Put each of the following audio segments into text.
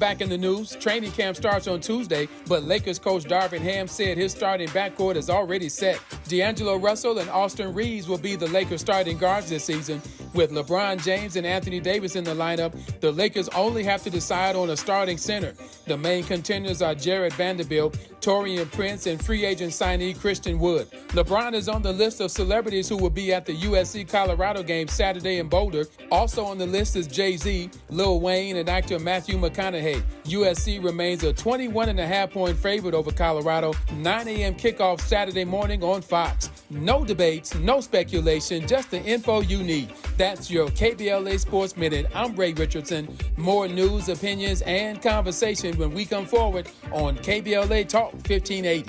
Back in the news, training camp starts on Tuesday, but Lakers coach Darvin Ham said his starting backcourt is already set. D'Angelo Russell and Austin Reeves will be the Lakers starting guards this season. With LeBron James and Anthony Davis in the lineup, the Lakers only have to decide on a starting center. The main contenders are Jared Vanderbilt, Taurean Prince, and free agent signee Christian Wood. LeBron is on the list of celebrities who will be at the USC-Colorado game Saturday in Boulder. Also on the list is Jay-Z, Lil Wayne, and actor Matthew McConaughey. USC remains a 21.5-point favorite over Colorado. 9 a.m. kickoff Saturday morning on Fox. No debates, no speculation, just the info you need. That's your KBLA Sports Minute. I'm Ray Richardson. More news, opinions, and conversation when we come forward on KBLA Talk 1580.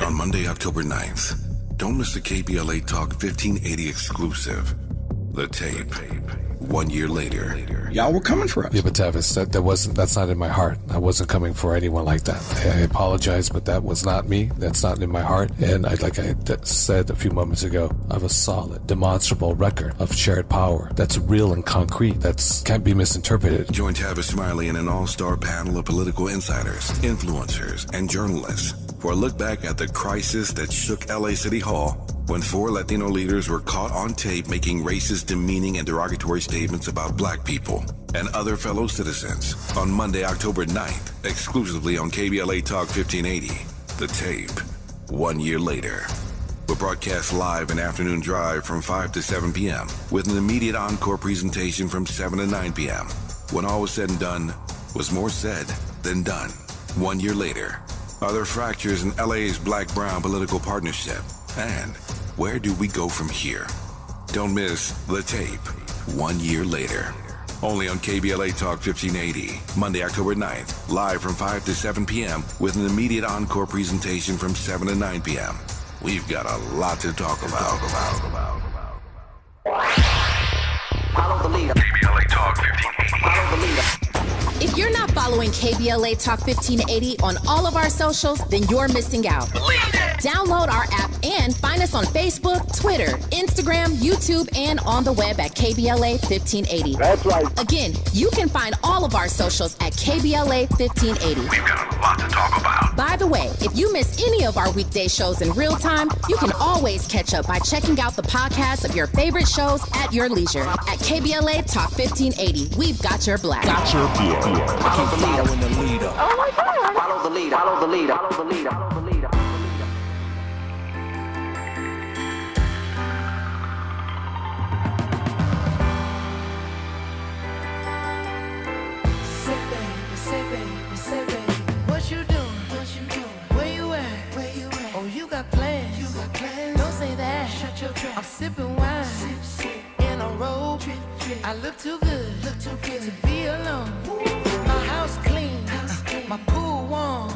On Monday, October 9th, don't miss the KBLA Talk 1580 exclusive. The tape. 1 year later. Y'all were coming for us. Yeah, but Tavis, that's not in my heart. I wasn't coming for anyone like that. I apologize, but that was not me. That's not in my heart. And like I said a few moments ago, I have a solid, demonstrable record of shared power that's real and concrete. That can't be misinterpreted. Join Tavis Smiley and an all-star panel of political insiders, influencers, and journalists for a look back at the crisis that shook LA City Hall when 4 Latino leaders were caught on tape making racist, demeaning, and derogatory statements about black people and other fellow citizens. On Monday, October 9th, exclusively on KBLA Talk 1580, The Tape, 1 year later. We'll broadcast live an afternoon drive from 5 to 7 p.m. with an immediate encore presentation from 7 to 9 p.m. When all was said and done, was more said than done. 1 year later, are there fractures in LA's black-brown political partnership? And where do we go from here? Don't miss The Tape, 1 year later. Only on KBLA Talk 1580, Monday, October 9th, live from 5 to 7 p.m. with an immediate encore presentation from 7 to 9 p.m. We've got a lot to talk about. Follow the leader. KBLA Talk 1580. Follow the leader. If you're not following KBLA Talk 1580 on all of our socials, then you're missing out. Download our app and find us on Facebook, Twitter, Instagram, YouTube, and on the web at KBLA 1580. That's right. Again, you can find all of our socials at KBLA 1580. We've got a lot to talk about. By the way, if you miss any of our weekday shows in real time, you can always catch up by checking out the podcast of your favorite shows at your leisure. At KBLA Talk 1580, we've got your black. Follow the leader. Following the leader. Oh my God. Follow the leader. Follow the leader. Follow the leader. Follow the leader. Say baby, what you doing? Where you at? Oh, you got plans. Don't say that. Shut your trap. I'm sipping wine. In a robe. I look too good to be alone. My house clean. My pool warm.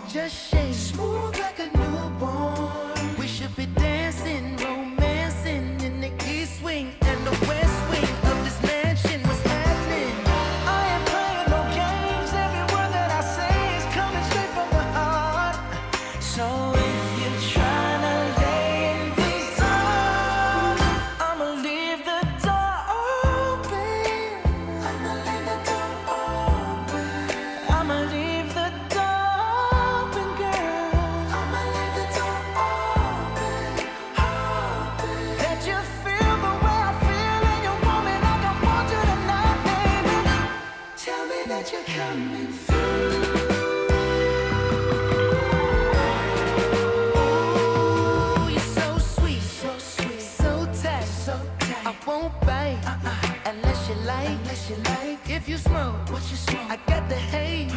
Just shake. Smooth like a newborn. We should be dancing, romancing in the east wing and the west wing of this mansion. What's happening? I ain't playing no games. Every word that I say is coming straight from the heart. So if you're trying to lay in these arms, I'ma leave the door open. I'ma leave the door open. I'ma leave the door open, girl. I'ma leave the door open, open. That you feel the way I feel and you want me like I want you tonight, baby. Tell me that you're coming through. Ooh, you're so sweet, so tight, I won't bite unless you like. If you smoke, I got the haze.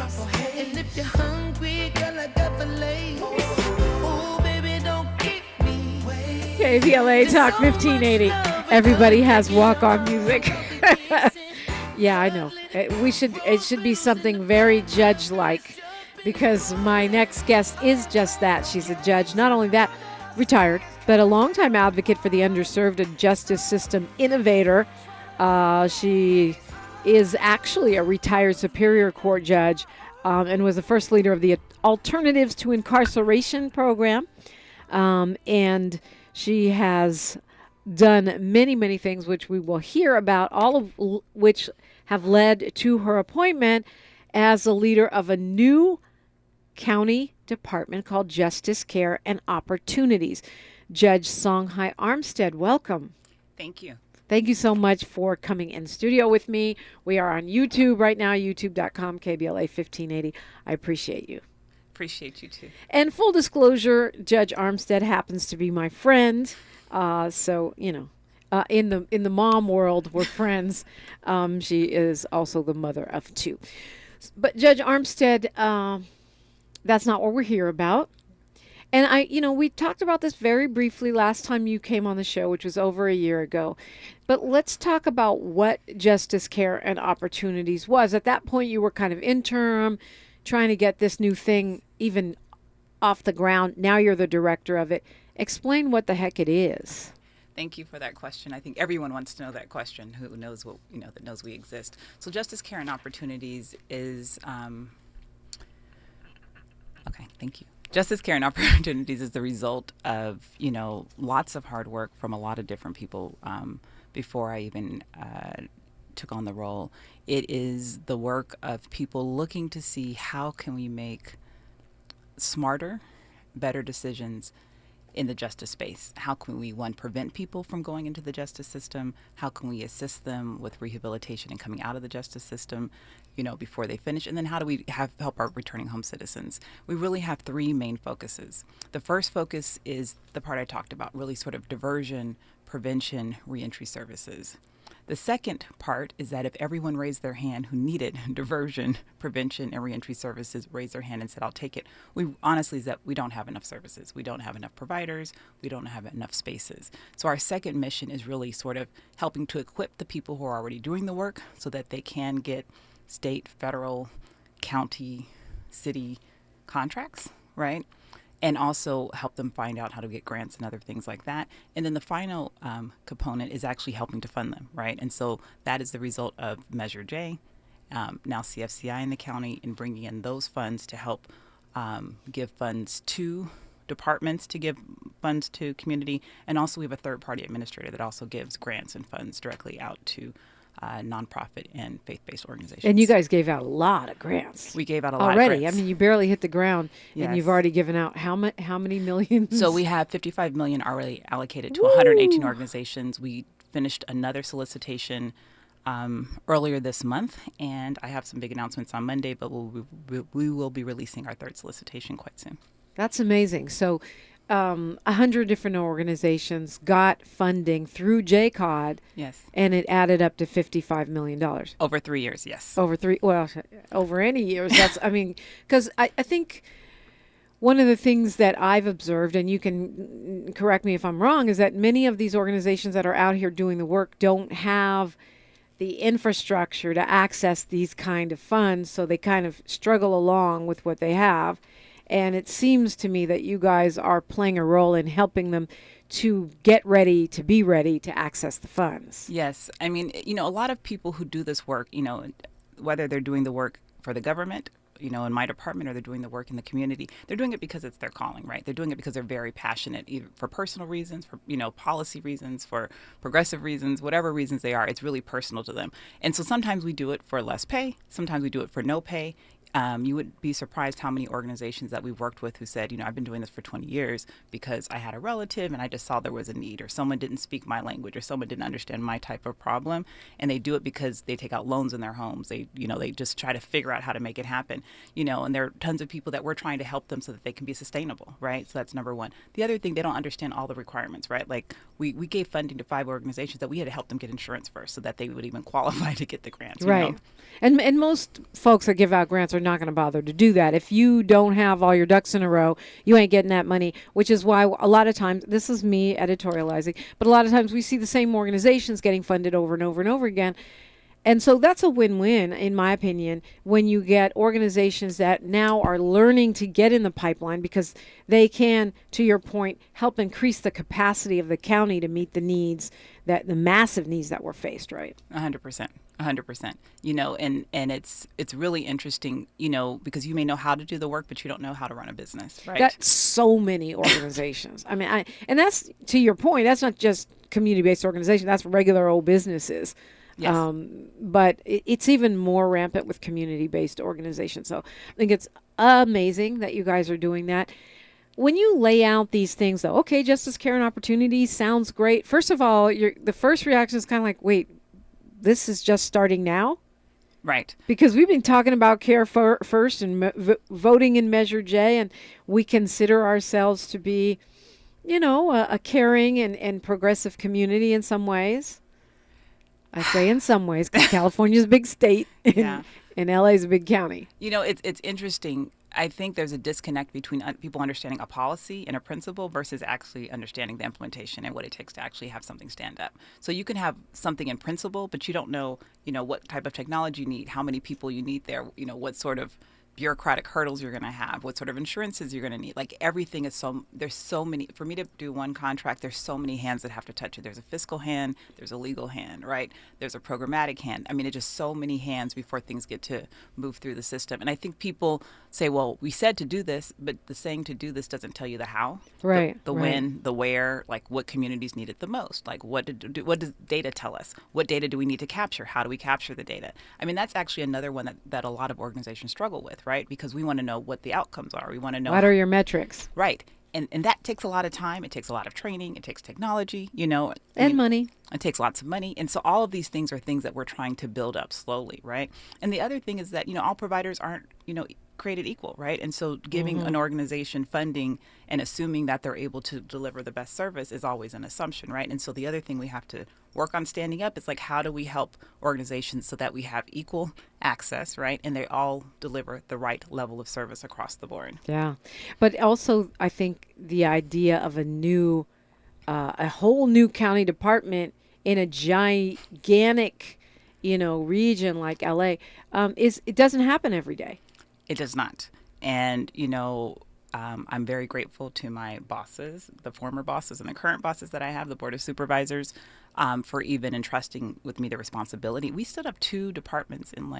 And if you're hungry, girl, I got the lace. Ooh, baby, don't keep me waiting. KBLA Talk 1580. Everybody has walk-on music. Yeah, I know. It should be something very judge-like, because my next guest is just that. She's a judge. Not only that, retired, but a longtime advocate for the underserved and justice system innovator. She is actually a retired Superior Court judge and was the first leader of the Alternatives to Incarceration program. And she has done many, many things, which we will hear about, all of which have led to her appointment as the leader of a new county department called Justice Care and Opportunities. Judge Songhai Armstead, welcome. Thank you. Thank you so much for coming in studio with me. We are on YouTube right now, youtube.com, KBLA 1580. I appreciate you. Appreciate you too. And full disclosure, Judge Armstead happens to be my friend. So, you know, in the mom world, we're friends. She is also the mother of two. But Judge Armstead, that's not what we're here about. And we talked about this very briefly last time you came on the show, which was over a year ago. But let's talk about what Justice Care and Opportunities was. At that point, you were kind of interim, trying to get this new thing even off the ground. Now you're the director of it. Explain what the heck it is. Thank you for that question. I think everyone wants to know that question, who knows what, that knows we exist. So Justice Care and Opportunities is, okay, thank you. Justice Care and Opportunities is the result of, lots of hard work from a lot of different people before I even took on the role. It is the work of people looking to see how can we make smarter, better decisions in the justice space. How can we, one, prevent people from going into the justice system? How can we assist them with rehabilitation and coming out of the justice system, before they finish? And then how do we help our returning home citizens? We really have three main focuses. The first focus is the part I talked about, really sort of diversion, prevention, reentry services. The second part is that if everyone raised their hand who needed diversion, prevention, and reentry services, raised their hand and said, I'll take it, is that we don't have enough services. We don't have enough providers. We don't have enough spaces. So our second mission is really sort of helping to equip the people who are already doing the work so that they can get state, federal, county, city contracts, right? And also help them find out how to get grants and other things like that. And then the final component is actually helping to fund them, right? And so that is the result of Measure J, now CFCI in the county, and bringing in those funds to help give funds to departments, to give funds to community. And also we have a third-party administrator that also gives grants and funds directly out to nonprofit and faith-based organizations. And you guys gave out a lot of grants. We gave out a lot already. of grants. I mean, you barely hit the ground, Yes. and you've already given out how many millions? So we have $55 million already allocated to 118 organizations. We finished another solicitation earlier this month, and I have some big announcements on Monday, but we will be releasing our third solicitation quite soon. That's amazing. So 100 different organizations got funding through JCOD. Yes. And it added up to $55 million. Over 3 years, yes. Over any years. That's, because I think one of the things that I've observed, and you can correct me if I'm wrong, is that many of these organizations that are out here doing the work don't have the infrastructure to access these kind of funds, so they kind of struggle along with what they have. And it seems to me that you guys are playing a role in helping them to get ready, to be ready to access the funds. Yes. I mean, a lot of people who do this work, whether they're doing the work for the government, in my department, or they're doing the work in the community, they're doing it because it's their calling, right? They're doing it because they're very passionate, either for personal reasons, for, policy reasons, for progressive reasons, whatever reasons they are, it's really personal to them. And so sometimes we do it for less pay. Sometimes we do it for no pay. You would be surprised how many organizations that we've worked with who said, I've been doing this for 20 years because I had a relative and I just saw there was a need, or someone didn't speak my language, or someone didn't understand my type of problem. And they do it because they take out loans in their homes. They just try to figure out how to make it happen, and there are tons of people that we're trying to help them so that they can be sustainable, right? So that's number one. The other thing, they don't understand all the requirements, right? Like we gave funding to 5 organizations that we had to help them get insurance first so that they would even qualify to get the grants. Right. And most folks that give out grants are not going to bother to do that. If you don't have all your ducks in a row, you ain't getting that money, which is why a lot of times, this is me editorializing, but a lot of times we see the same organizations getting funded over and over and over again. And so that's a win-win, in my opinion, when you get organizations that now are learning to get in the pipeline, because they can, to your point, help increase the capacity of the county to meet the needs, the massive needs that we're faced, right? 100%. 100%. And it's really interesting, because you may know how to do the work, but you don't know how to run a business, right? That's so many organizations. And that's, to your point, that's not just community-based organization. That's regular old businesses. Yes. But it's even more rampant with community-based organizations. So I think it's amazing that you guys are doing that. When you lay out these things, though, okay, justice, care, and opportunity sounds great. First of all, the first reaction is kind of like, wait, this is just starting now? Right. Because we've been talking about care first and voting in Measure J, and we consider ourselves to be, a caring and progressive community in some ways. I say in some ways because California's a big state and LA's a big county. It's interesting. I think there's a disconnect between people understanding a policy and a principle versus actually understanding the implementation and what it takes to actually have something stand up. So you can have something in principle, but you don't know, what type of technology you need, how many people you need there, what sort of bureaucratic hurdles you're going to have, what sort of insurances you're going to need. Like everything is there's so many, for me to do one contract, there's so many hands that have to touch it. There's a fiscal hand, there's a legal hand, right? There's a programmatic hand. I mean, it's just so many hands before things get to move through the system. And I think people say, well, we said to do this, but the saying to do this doesn't tell you the how, right? The when, the where, like what communities need it the most. Like what does data tell us? What data do we need to capture? How do we capture the data? I mean, that's actually another one that a lot of organizations struggle with. Right? Because we want to know what the outcomes are. We want to know what are your metrics. Right. And that takes a lot of time. It takes a lot of training. It takes technology, and money. It takes lots of money. And so all of these things are things that we're trying to build up slowly, right? And the other thing is that, all providers aren't, created equal, right? And so giving an organization funding and assuming that they're able to deliver the best service is always an assumption, right? And so the other thing we have to work on standing up is like, how do we help organizations so that we have equal access, right? And they all deliver the right level of service across the board. Yeah. But also, I think the idea of a whole new county department in a gigantic, region like LA, it doesn't happen every day. It does not. And, I'm very grateful to my bosses, the former bosses and the current bosses that I have, the Board of Supervisors, for even entrusting with me the responsibility. We stood up 2 departments in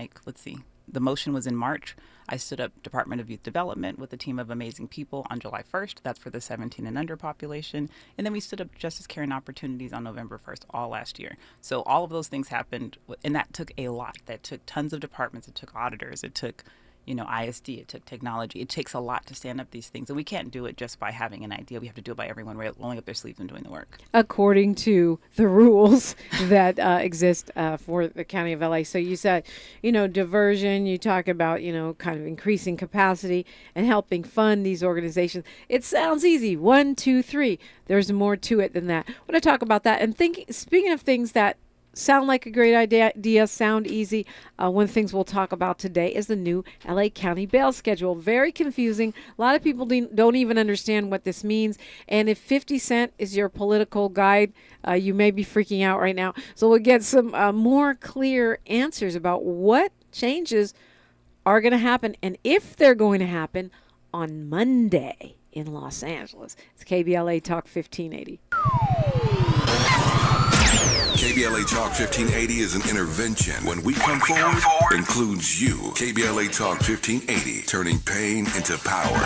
the motion was in March. I stood up Department of Youth Development with a team of amazing people on July 1st. That's for the 17 and under population. And then we stood up Justice, Care, and Opportunities on November 1st, all last year. So all of those things happened, and that took a lot. That took tons of departments. It took auditors. It took ISD, it took technology. It takes a lot to stand up these things. And we can't do it just by having an idea. We have to do it by everyone rolling up their sleeves and doing the work. According to the rules that exist for the County of LA. So you said, diversion, you talk about, kind of increasing capacity and helping fund these organizations. It sounds easy. 1, 2, 3. There's more to it than that. I want to talk about that. And speaking of things that sound like a great idea, sound easy. One of the things we'll talk about today is the new LA County bail schedule. Very confusing. A lot of people don't even understand what this means. And if 50 Cent is your political guide, you may be freaking out right now. So we'll get some more clear answers about what changes are going to happen and if they're going to happen on Monday in Los Angeles. It's KBLA Talk 1580. KBLA Talk 1580 is an intervention. When we come forward, includes you. KBLA Talk 1580, turning pain into power.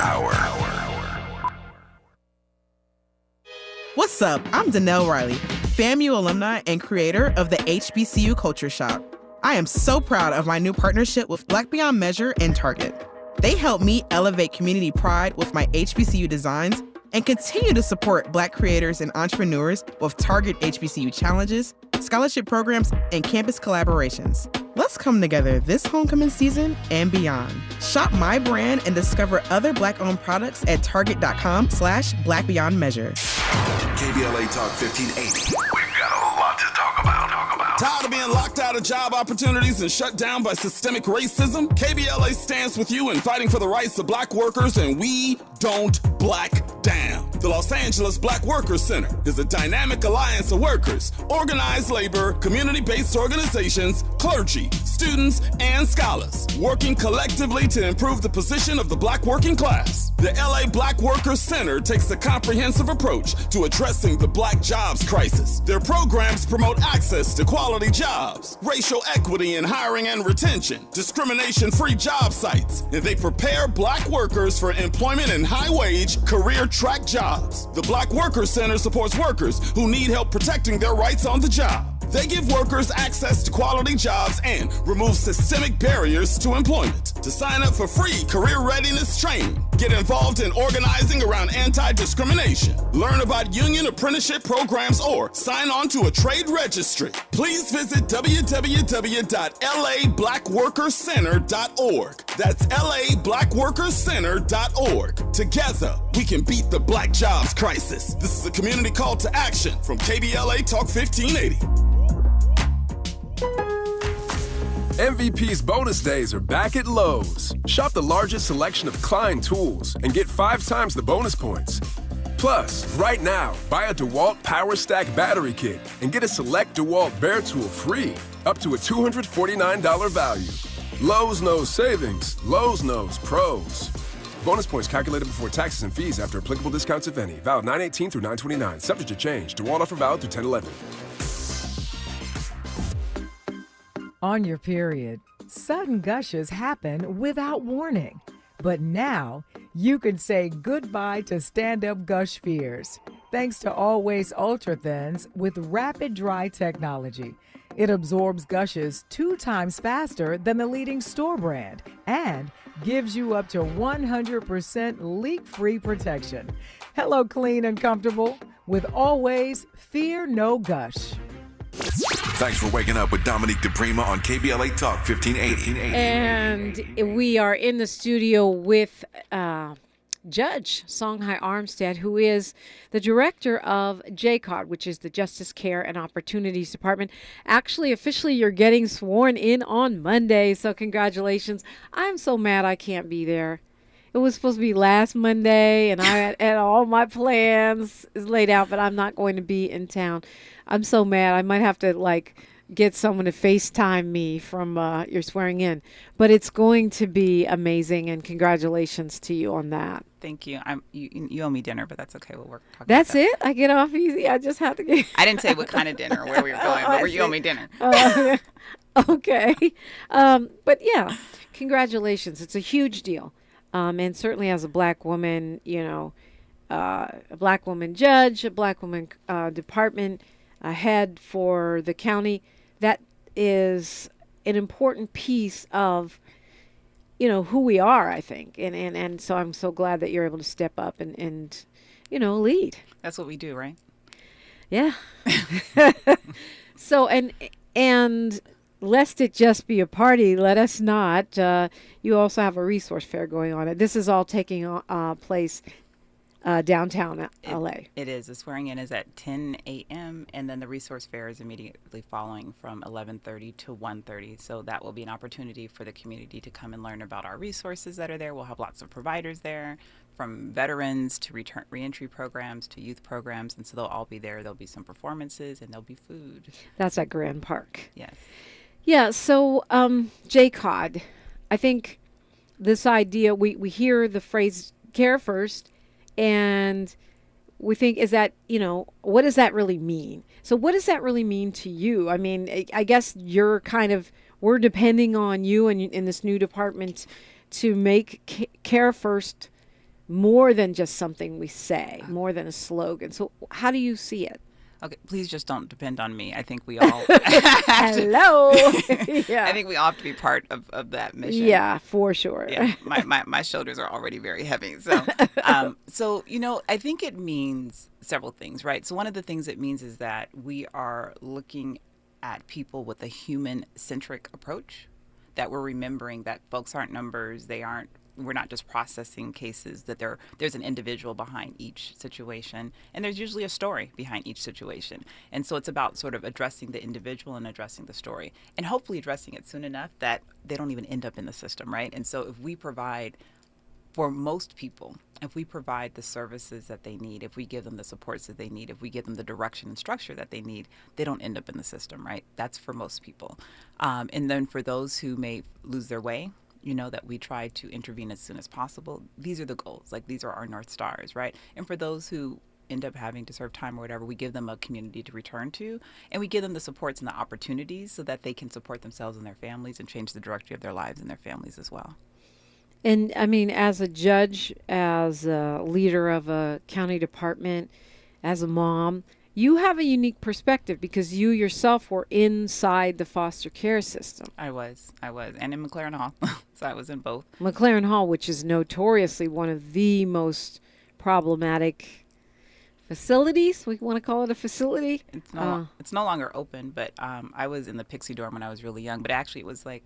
What's up? I'm Danelle Riley, FAMU alumni and creator of the HBCU Culture Shop. I am so proud of my new partnership with Black Beyond Measure and Target. They help me elevate community pride with my HBCU designs and continue to support Black creators and entrepreneurs with Target HBCU challenges, scholarship programs, and campus collaborations. Let's come together this homecoming season and beyond. Shop my brand and discover other Black-owned products at target.com/BlackBeyondMeasure. KBLA Talk 1580. We've got a lot to talk about. Tired of being locked out of job opportunities and shut down by systemic racism? KBLA stands with you in fighting for the rights of Black workers, and we don't black down. The Los Angeles Black Workers Center is a dynamic alliance of workers, organized labor, community-based organizations, clergy, students, and scholars, working collectively to improve the position of the Black working class. The LA Black Workers Center takes a comprehensive approach to addressing the Black jobs crisis. Their programs promote access to quality jobs, racial equity in hiring and retention, discrimination-free job sites, and they prepare Black workers for employment in high-wage, career-track jobs. The Black Workers Center supports workers who need help protecting their rights on the job. They give workers access to quality jobs and remove systemic barriers to employment. To sign up for free career readiness training, get involved in organizing around anti-discrimination, learn about union apprenticeship programs, or sign on to a trade registry, please visit www.lablackworkerscenter.org. That's lablackworkerscenter.org. Together, we can beat the black jobs crisis. This is a community call to action from KBLA Talk 1580. MVP's bonus days are back at Lowe's. Shop the largest selection of Klein tools and get 5 times the bonus points. Plus, right now, buy a DeWalt Power Stack battery kit and get a select DeWalt Bear tool free, up to a $249 value. Lowe's knows savings. Lowe's knows pros. Bonus points calculated before taxes and fees after applicable discounts, if any. Valid 9/18 through 9/29. Subject to change. DeWalt offer valid through 10/11. On your period, sudden gushes happen without warning. But now, you can say goodbye to stand-up gush fears, thanks to Always Ultra Thins with rapid dry technology. It absorbs gushes 2 times faster than the leading store brand and gives you up to 100% leak-free protection. Hello, clean and comfortable with Always Fear No Gush. Thanks for waking up with Dominique DePrima on KBLA Talk 1580. And we are in the studio with Judge Songhai Armstead, who is the director of JCOD, which is the Justice Care and Opportunities Department. Actually, officially, you're getting sworn in on Monday, so congratulations. I'm so mad I can't be there. It was supposed to be last Monday, and I had all my plans is laid out, but I'm not going to be in town. I'm so mad. I might have to, get someone to FaceTime me from your swearing in. But it's going to be amazing, and congratulations to you on that. Thank you. You owe me dinner, but that's okay. We'll work. That's it? I get off easy? I just have to get... I didn't say what kind of dinner, where we were going, but you owe me dinner. Okay. But, yeah, congratulations. It's a huge deal. And certainly as a black woman, a black woman judge, a black woman department head for the county, that is an important piece of, who we are, I think. And so I'm so glad that you're able to step up and lead. That's what we do, right? Yeah. So, and lest it just be a party, let us not. You also have a resource fair going on. This is all taking place downtown LA. It is. The swearing in is at 10 a.m. and then the resource fair is immediately following from 11:30 to 1:30. So that will be an opportunity for the community to come and learn about our resources that are there. We'll have lots of providers there, from veterans to reentry programs to youth programs, and so they'll all be there. There'll be some performances and there'll be food. That's at Grand Park. Yes. Yeah. So JCOD, I think this idea, we hear the phrase "care first," and we think, is that, what does that really mean? So what does that really mean to you? I mean, I guess we're depending on you and in this new department to make care first more than just something we say, more than a slogan. So how do you see it? Okay, please just don't depend on me. I think we all Hello. Yeah. I think we all have to be part of that mission. Yeah, for sure. Yeah, my shoulders are already very heavy. So, I think it means several things, right? So one of the things it means is that we are looking at people with a human-centric approach, that we're remembering that folks aren't numbers. We're not just processing cases, that there's an individual behind each situation, and there's usually a story behind each situation. And so it's about sort of addressing the individual and addressing the story, and hopefully addressing it soon enough that they don't even end up in the system, right? And so if we provide, for most people, if we provide the services that they need, if we give them the supports that they need, if we give them the direction and structure that they need, they don't end up in the system, right? That's for most people. And then for those who may lose their way, that we try to intervene as soon as possible. These are the goals. These are our North Stars, right? And for those who end up having to serve time or whatever, we give them a community to return to, and we give them the supports and the opportunities so that they can support themselves and their families and change the trajectory of their lives and their families as well. And I mean, as a judge, as a leader of a county department, as a mom, you have a unique perspective because you yourself were inside the foster care system. I was, and in McLaren Hall, so I was in both. McLaren Hall, which is notoriously one of the most problematic facilities. We want to call it a facility. It's no longer open, but I was in the Pixie dorm when I was really young. But actually, it was like,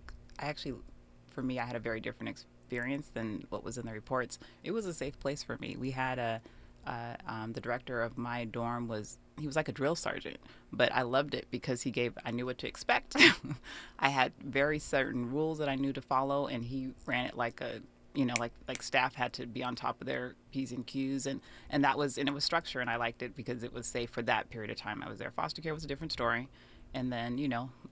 for me, I had a very different experience than what was in the reports. It was a safe place for me. We had the director of my dorm he was like a drill sergeant, but I loved it because I knew what to expect. I had very certain rules that I knew to follow, and he ran it like like staff had to be on top of their P's and Q's, and it was structure, and I liked it because it was safe for that period of time I was there. Foster care was a different story. And then,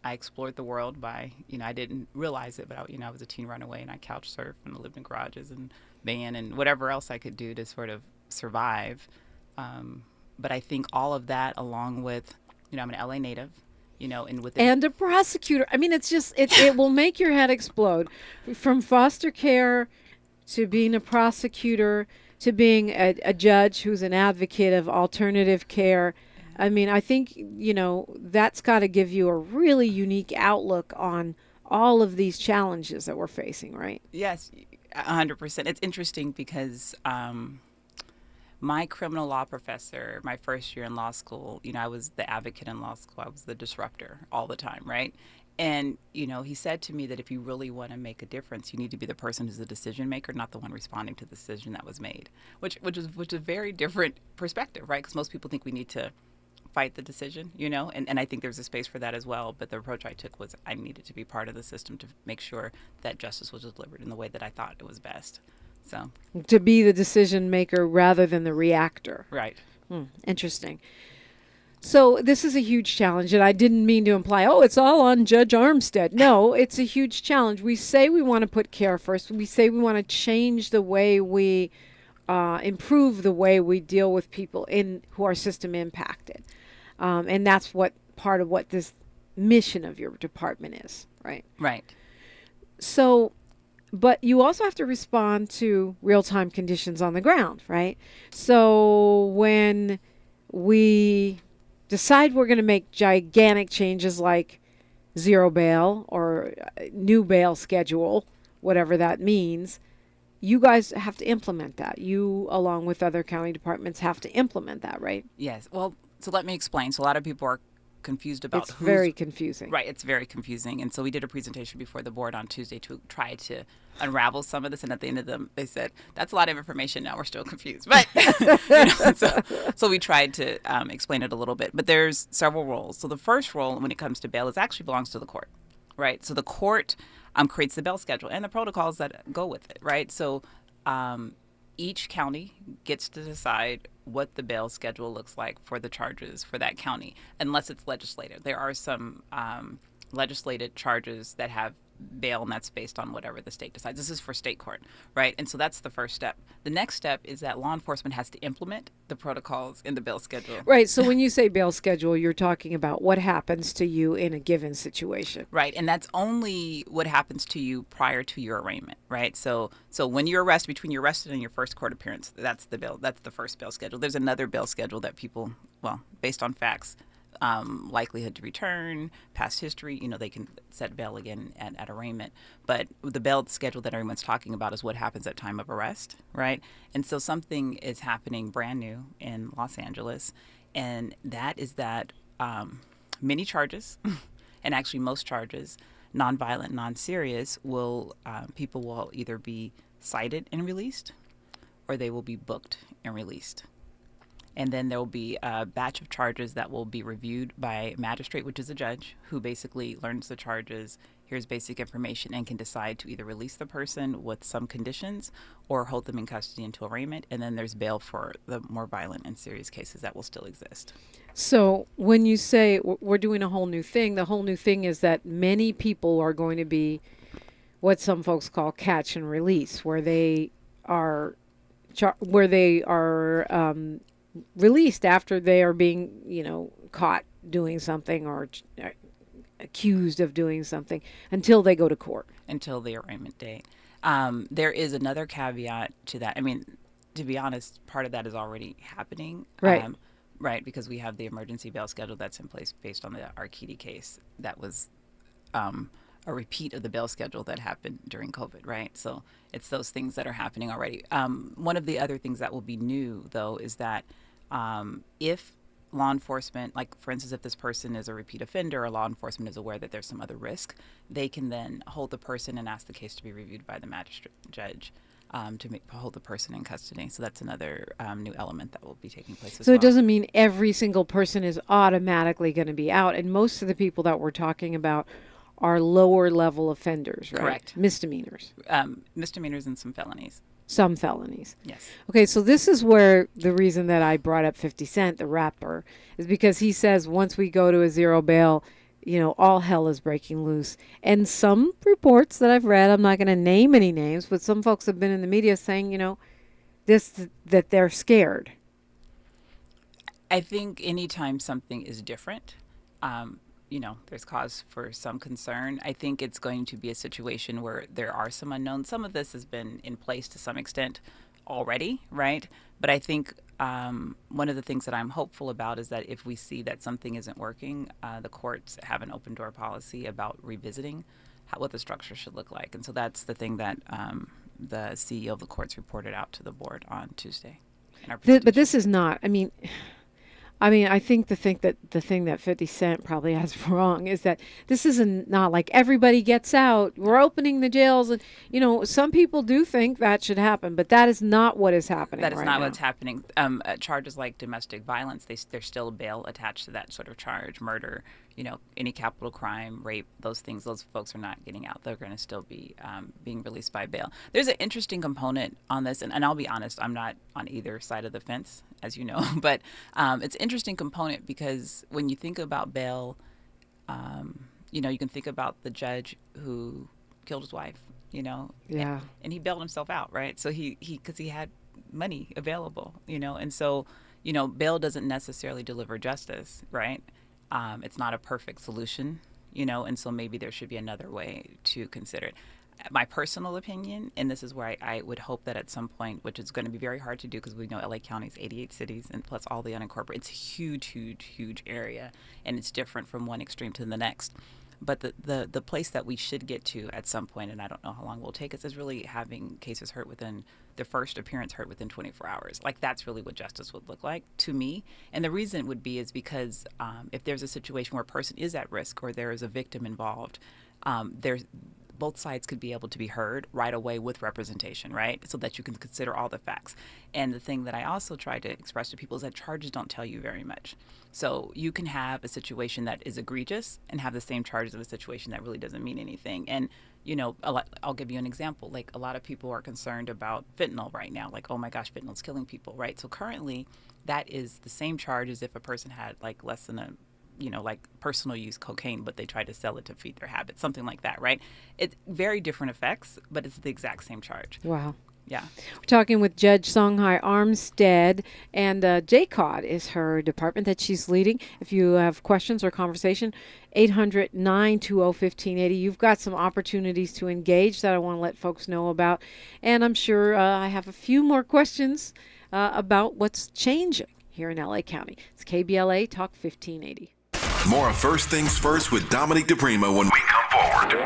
I explored the world by, I didn't realize it, but I was a teen runaway, and I couch surfed and lived in garages and van and whatever else I could do to sort of survive. But I think all of that, along with, I'm an LA native, and a prosecutor. I mean, it's just, it will make your head explode. From foster care to being a prosecutor to being a judge who's an advocate of alternative care. I mean, I think, that's got to give you a really unique outlook on all of these challenges that we're facing, right? Yes, 100%. It's interesting because my criminal law professor, my first year in law school, I was the advocate in law school. I was the disruptor all the time, right? And, he said to me that if you really want to make a difference, you need to be the person who's the decision maker, not the one responding to the decision that was made, which is a very different perspective, right? Because most people think we need to fight the decision, and I think there's a space for that as well. But the approach I took was I needed to be part of the system to make sure that justice was delivered in the way that I thought it was best. So to be the decision maker rather than the reactor. Right. Interesting. So this is a huge challenge, and I didn't mean to imply, it's all on Judge Armstead. No, it's a huge challenge. We say we want to put care first. We say we want to change the way we improve the way we deal with people who are system impacted. And that's part of what this mission of your department is, right? Right. So, but you also have to respond to real-time conditions on the ground, right? So when we decide we're going to make gigantic changes like zero bail or new bail schedule, whatever that means, you guys have to implement that. You, along with other county departments, have to implement that, right? Yes. Well, so let me explain. So a lot of people are confused about It's very confusing. Right. It's very confusing. And so we did a presentation before the board on Tuesday to try to unravel some of this. And at the end of them, they said, that's a lot of information. Now we're still confused. But so we tried to explain it a little bit. But there's several roles. So the first role when it comes to bail actually belongs to the court. Right. So the court creates the bail schedule and the protocols that go with it. Right. So each county gets to decide what the bail schedule looks like for the charges for that county, unless it's legislated. There are some legislated charges that have bail, and that's based on whatever the state decides. This is for state court, right? And so that's the first step. The next step is that law enforcement has to implement the protocols in the bail schedule. Right. So when you say bail schedule, you're talking about what happens to you in a given situation. Right. And that's only what happens to you prior to your arraignment, right? So when you're arrested, between your arrested and your first court appearance, that's the bail. That's the first bail schedule. There's another bail schedule that people, based on facts, likelihood to return, past history, they can set bail again at arraignment. But the bail schedule that everyone's talking about is what happens at time of arrest, right? And so something is happening brand new in Los Angeles, and that is that many charges, and actually most charges, nonviolent, non-serious, people will either be cited and released, or they will be booked and released. And then there will be a batch of charges that will be reviewed by a magistrate, which is a judge, who basically learns the charges, hears basic information, and can decide to either release the person with some conditions or hold them in custody until arraignment. And then there's bail for the more violent and serious cases that will still exist. So when you say we're doing a whole new thing, the whole new thing is that many people are going to be what some folks call catch and release, where they are released after they are being, caught doing something or accused of doing something until they go to court. Until the arraignment date. There is another caveat to that. I mean, to be honest, part of that is already happening. Right. right? Because we have the emergency bail schedule that's in place based on the Arkady case. That was a repeat of the bail schedule that happened during COVID, right? So it's those things that are happening already. One of the other things that will be new, though, is that if law enforcement, like for instance, if this person is a repeat offender or law enforcement is aware that there's some other risk, they can then hold the person and ask the case to be reviewed by the magistrate judge to hold the person in custody. So that's another new element that will be taking place as well. So it doesn't mean every single person is automatically going to be out. And most of the people that we're talking about are lower level offenders, right? Correct. Misdemeanors. Misdemeanors and some felonies. Some felonies. Yes. Okay, so this is where the reason that I brought up 50 Cent, the rapper, is because he says once we go to a zero bail, all hell is breaking loose. And some reports that I've read, I'm not going to name any names, but some folks have been in the media saying, that they're scared. I think anytime something is different, there's cause for some concern. I think it's going to be a situation where there are some unknowns. Some of this has been in place to some extent already, right? But I think one of the things that I'm hopeful about is that if we see that something isn't working, the courts have an open door policy about revisiting what the structure should look like. And so that's the thing that the CEO of the courts reported out to the board on Tuesday. But this is not, I think the thing that 50 Cent probably has wrong is that this is not like everybody gets out. We're opening the jails, and some people do think that should happen, but that is not what is happening. That is right not now. what's happening. Charges like domestic violence, there's still a bail attached to that sort of charge. Murder, any capital crime, rape, those things. Those folks are not getting out. They're going to still be being released by bail. There's an interesting component on this, and I'll be honest, I'm not on either side of the fence, as you know, but it's an interesting component because when you think about bail, you can think about the judge who killed his wife, Yeah. and he bailed himself out, right? So because he had money available, and so, bail doesn't necessarily deliver justice, right? It's not a perfect solution, and so maybe there should be another way to consider it. My personal opinion, and this is where I would hope that at some point, which is going to be very hard to do because we know LA County is 88 cities and plus all the unincorporated, it's a huge, huge, huge area, and it's different from one extreme to the next. But the place that we should get to at some point, and I don't know how long it will take us, is really having cases heard within the first appearance heard within 24 hours. Like that's really what justice would look like to me. And the reason would be is because if there's a situation where a person is at risk or there is a victim involved, both sides could be able to be heard right away with representation, right? So that you can consider all the facts. And the thing that I also try to express to people is that charges don't tell you very much. So you can have a situation that is egregious and have the same charges of a situation that really doesn't mean anything. And, I'll give you an example. Like a lot of people are concerned about fentanyl right now. Like, oh my gosh, fentanyl's killing people, right? So currently that is the same charge as if a person had like less than like personal use cocaine, but they try to sell it to feed their habits, something like that, right? It's very different effects, but it's the exact same charge. Wow. Yeah. We're talking with Judge Songhai Armstead, and JCOD is her department that she's leading. If you have questions or conversation, 800-920-1580. You've got some opportunities to engage that I want to let folks know about. And I'm sure I have a few more questions about what's changing here in LA County. It's KBLA Talk 1580. More First Things First with Dominique DePrima when we come forward.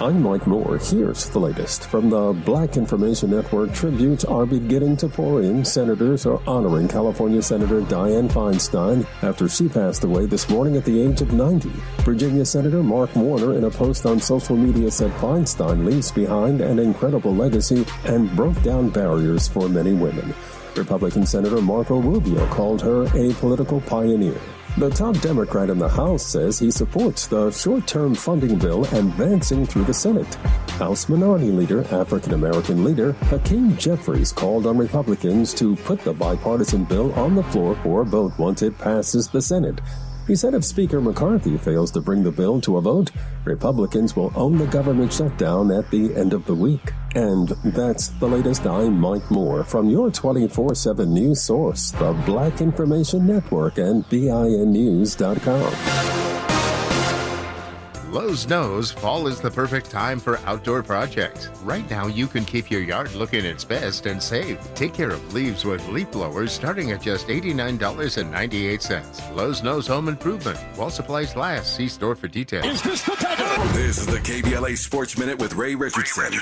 I'm Mike Moore. Here's the latest. From the Black Information Network, tributes are beginning to pour in. Senators are honoring California Senator Dianne Feinstein after she passed away this morning at the age of 90. Virginia Senator Mark Warner, in a post on social media, said Feinstein leaves behind an incredible legacy and broke down barriers for many women. Republican Senator Marco Rubio called her a political pioneer. The top Democrat in the House says he supports the short-term funding bill advancing through the Senate. House Minority Leader, African-American leader Hakeem Jeffries called on Republicans to put the bipartisan bill on the floor for a vote once it passes the Senate. He said if Speaker McCarthy fails to bring the bill to a vote, Republicans will own the government shutdown at the end of the week. And that's the latest. I'm Mike Moore from your 24/7 news source, the Black Information Network and BINnews.com. Lowe's knows fall is the perfect time for outdoor projects. Right now, you can keep your yard looking its best and save. Take care of leaves with leaf blowers starting at just $89.98. Lowe's knows home improvement. While supplies last, see store for details. This is the KBLA Sports Minute with Ray Richardson.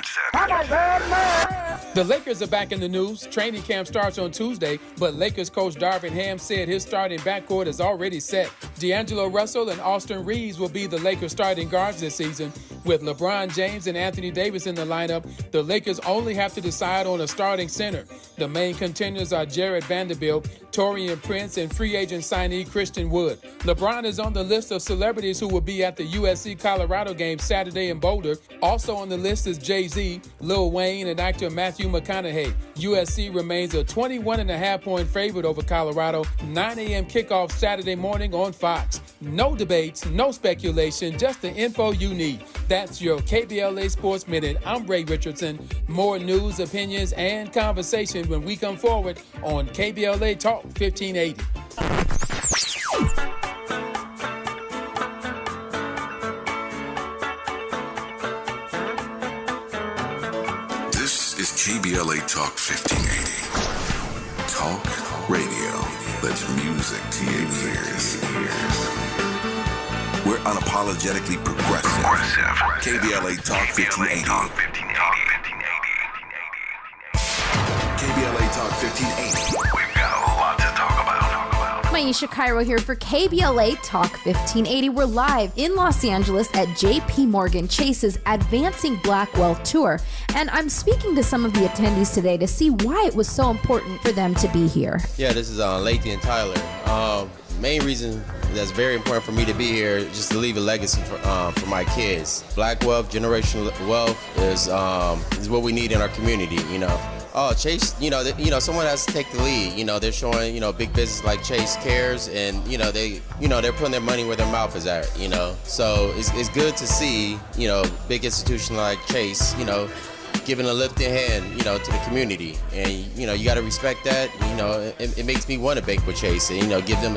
The Lakers are back in the news. Training camp starts on Tuesday, but Lakers coach Darvin Ham said his starting backcourt is already set. D'Angelo Russell and Austin Reeves will be the Lakers starting guards this season. With LeBron James and Anthony Davis in the lineup, the Lakers only have to decide on a starting center. The main contenders are Jared Vanderbilt, Taurean Prince, and free agent signee Christian Wood. LeBron is on the list of celebrities who will be at the USC-Colorado game Saturday in Boulder. Also on the list is Jay-Z, Lil Wayne, and actor Matthew McConaughey. USC remains a 21.5-point favorite over Colorado. 9 a.m. kickoff Saturday morning on Fox. No debates, no speculation, just the info you need. That's your KBLA Sports Minute. I'm Ray Richardson. More news, opinions, and conversation when we come forward on KBLA Talk 1580. This is KBLA Talk 1580. Talk radio that's music to your ears. We're unapologetically progressive. KBLA Talk 1580. KBLA Talk 1580. We've got a lot to talk about. Maisha Cairo here for KBLA Talk 1580. We're live in Los Angeles at JP Morgan Chase's Advancing Black Wealth Tour. And I'm speaking to some of the attendees today to see why it was so important for them to be here. Yeah, this is Lathan and Tyler. Main reason that's very important for me to be here is just to leave a legacy for my kids. Black wealth, generational wealth is what we need in our community, you know. Oh, Chase, someone has to take the lead. They're showing, big business like Chase cares, and they're putting their money where their mouth is at. So it's good to see, big institution like Chase, giving a lifting hand, to the community, and you got to respect that. It makes me want to bank with Chase, and give them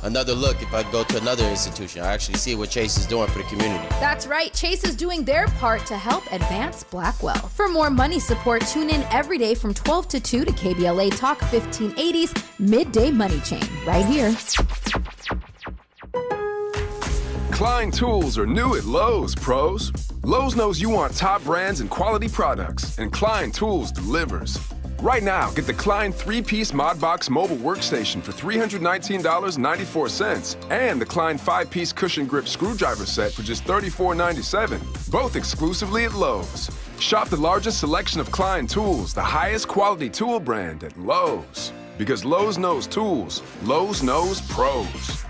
another look. If I go to another institution, I actually see what Chase is doing for the community. That's right, Chase is doing their part to help advance Black wealth. For more money support, tune in every day from 12 to 2 to KBLA Talk 1580's Midday Money Chain, right here. Klein tools are new at Lowe's, pros. Lowe's knows you want top brands and quality products, and Klein Tools delivers. Right now, get the Klein 3-piece ModBox mobile workstation for $319.94 and the Klein 5-piece cushion grip screwdriver set for just $34.97, both exclusively at Lowe's. Shop the largest selection of Klein tools, the highest quality tool brand at Lowe's. Because Lowe's knows tools, Lowe's knows pros.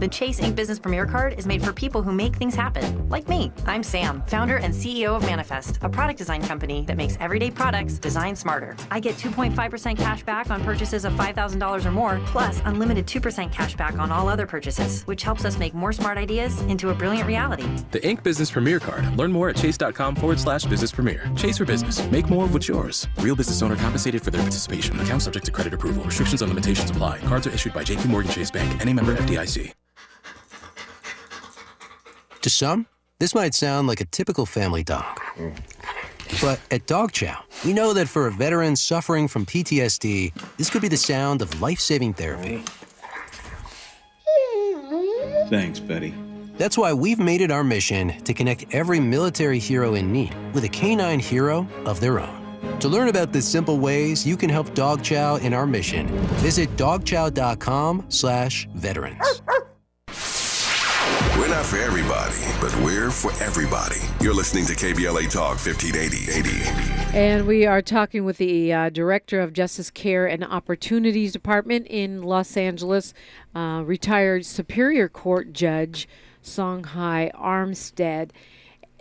The Chase Ink Business Premier Card is made for people who make things happen, like me. I'm Sam, founder and CEO of Manifest, a product design company that makes everyday products designed smarter. I get 2.5% cash back on purchases of $5,000 or more, plus unlimited 2% cash back on all other purchases, which helps us make more smart ideas into a brilliant reality. The Ink Business Premier Card. Learn more at chase.com/business premier. Chase for business. Make more of what's yours. Real business owner compensated for their participation. Account subject to credit approval. Restrictions and limitations apply. Cards are issued by JP Morgan Chase Bank, any member FDIC. To some, this might sound like a typical family dog. But at Dog Chow, we know that for a veteran suffering from PTSD, this could be the sound of life-saving therapy. Thanks, Betty. That's why we've made it our mission to connect every military hero in need with a canine hero of their own. To learn about the simple ways you can help Dog Chow in our mission, visit dogchow.com/veterans. We're not for everybody, but we're for everybody. You're listening to KBLA Talk 1580. And we are talking with the Director of Justice Care and Opportunities Department in Los Angeles, retired Superior Court Judge Songhai Armstead.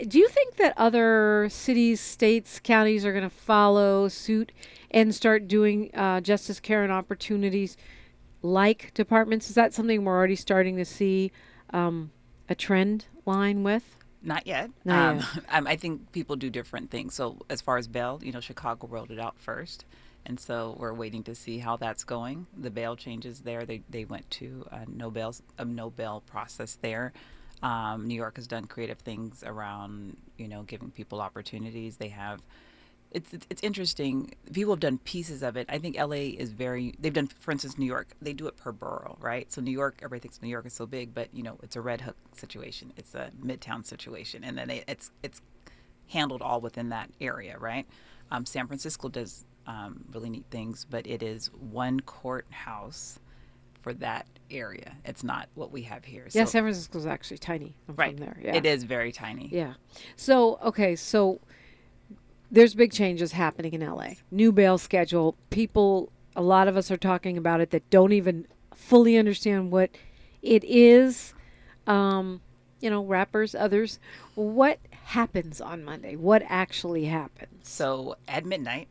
Do you think that other cities, states, counties are going to follow suit and start doing justice care and opportunities like departments? Is that something we're already starting to see a trend line with? Not yet. Not yet. I think people do different things. So as far as bail, Chicago rolled it out first. And so we're waiting to see how that's going. The bail changes there, they went to a no bail process there. New York has done creative things around, giving people opportunities. They have, it's interesting. People have done pieces of it. I think LA is they've done, for instance, New York, they do it per borough, right? So New York, everybody thinks New York is so big, but it's a Red Hook situation. It's a Midtown situation. And then it's handled all within that area, right? San Francisco does really neat things, but it is one courthouse for that area. It's not what we have here. Yeah, so, San Francisco is actually tiny. I'm right. from there. Yeah. It is very tiny. Yeah. So, okay, so there's big changes happening in LA. New bail schedule. People, a lot of us are talking about it that don't even fully understand what it is. Rappers, others. What happens on Monday? What actually happens? So at midnight,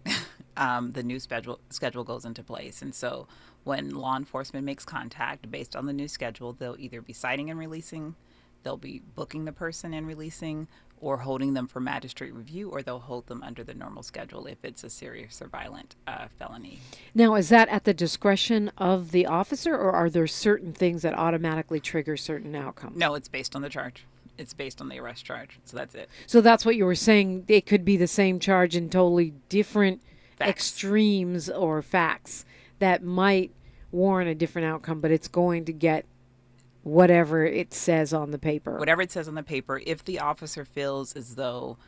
the new schedule goes into place. And so when law enforcement makes contact based on the new schedule, they'll either be citing and releasing, they'll be booking the person and releasing, or holding them for magistrate review, or they'll hold them under the normal schedule if it's a serious or violent felony. Now, is that at the discretion of the officer, or are there certain things that automatically trigger certain outcomes? No, it's based on the charge. It's based on the arrest charge. So that's it. So that's what you were saying. It could be the same charge in totally different extremes or facts that might warrant a different outcome, but it's going to get whatever it says on the paper. Whatever it says on the paper, if the officer feels as though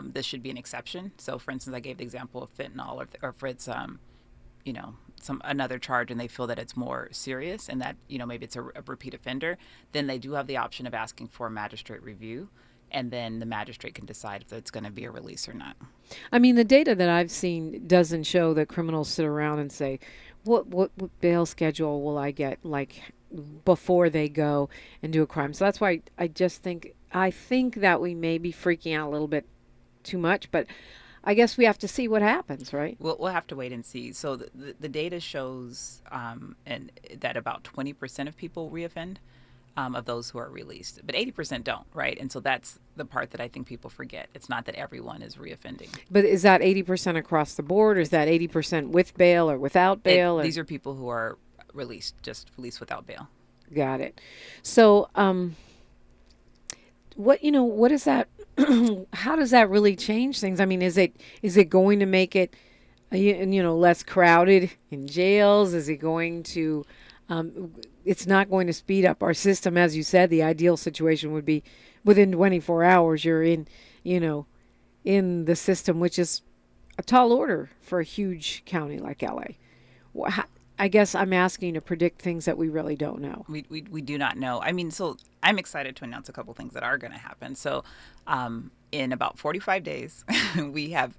this should be an exception. So, for instance, I gave the example of fentanyl, or if it's, another charge, and they feel that it's more serious and that, maybe it's a repeat offender, then they do have the option of asking for a magistrate review. And then the magistrate can decide if it's going to be a release or not. I mean, the data that I've seen doesn't show that criminals sit around and say, what bail schedule will I get, before they go and do a crime. So that's why I think that we may be freaking out a little bit too much, but I guess we have to see what happens, right? We'll have to wait and see. So the data shows and that about 20% of people reoffend, of those who are released, but 80% don't, right? And so that's the part that I think people forget. It's not that everyone is reoffending. But is that 80% across the board, or is that 80% with bail or without bail? These are people who are released without bail. Got it. So, what is that? How does that really change things? I mean, is it going to make it, less crowded in jails? Is it going to? It's not going to speed up our system, as you said. The ideal situation would be within 24 hours you're in the system, which is a tall order for a huge county like LA. I guess I'm asking to predict things that we really don't know. We do not know. I mean, so I'm excited to announce a couple things that are going to happen. So in about 45 days, we have,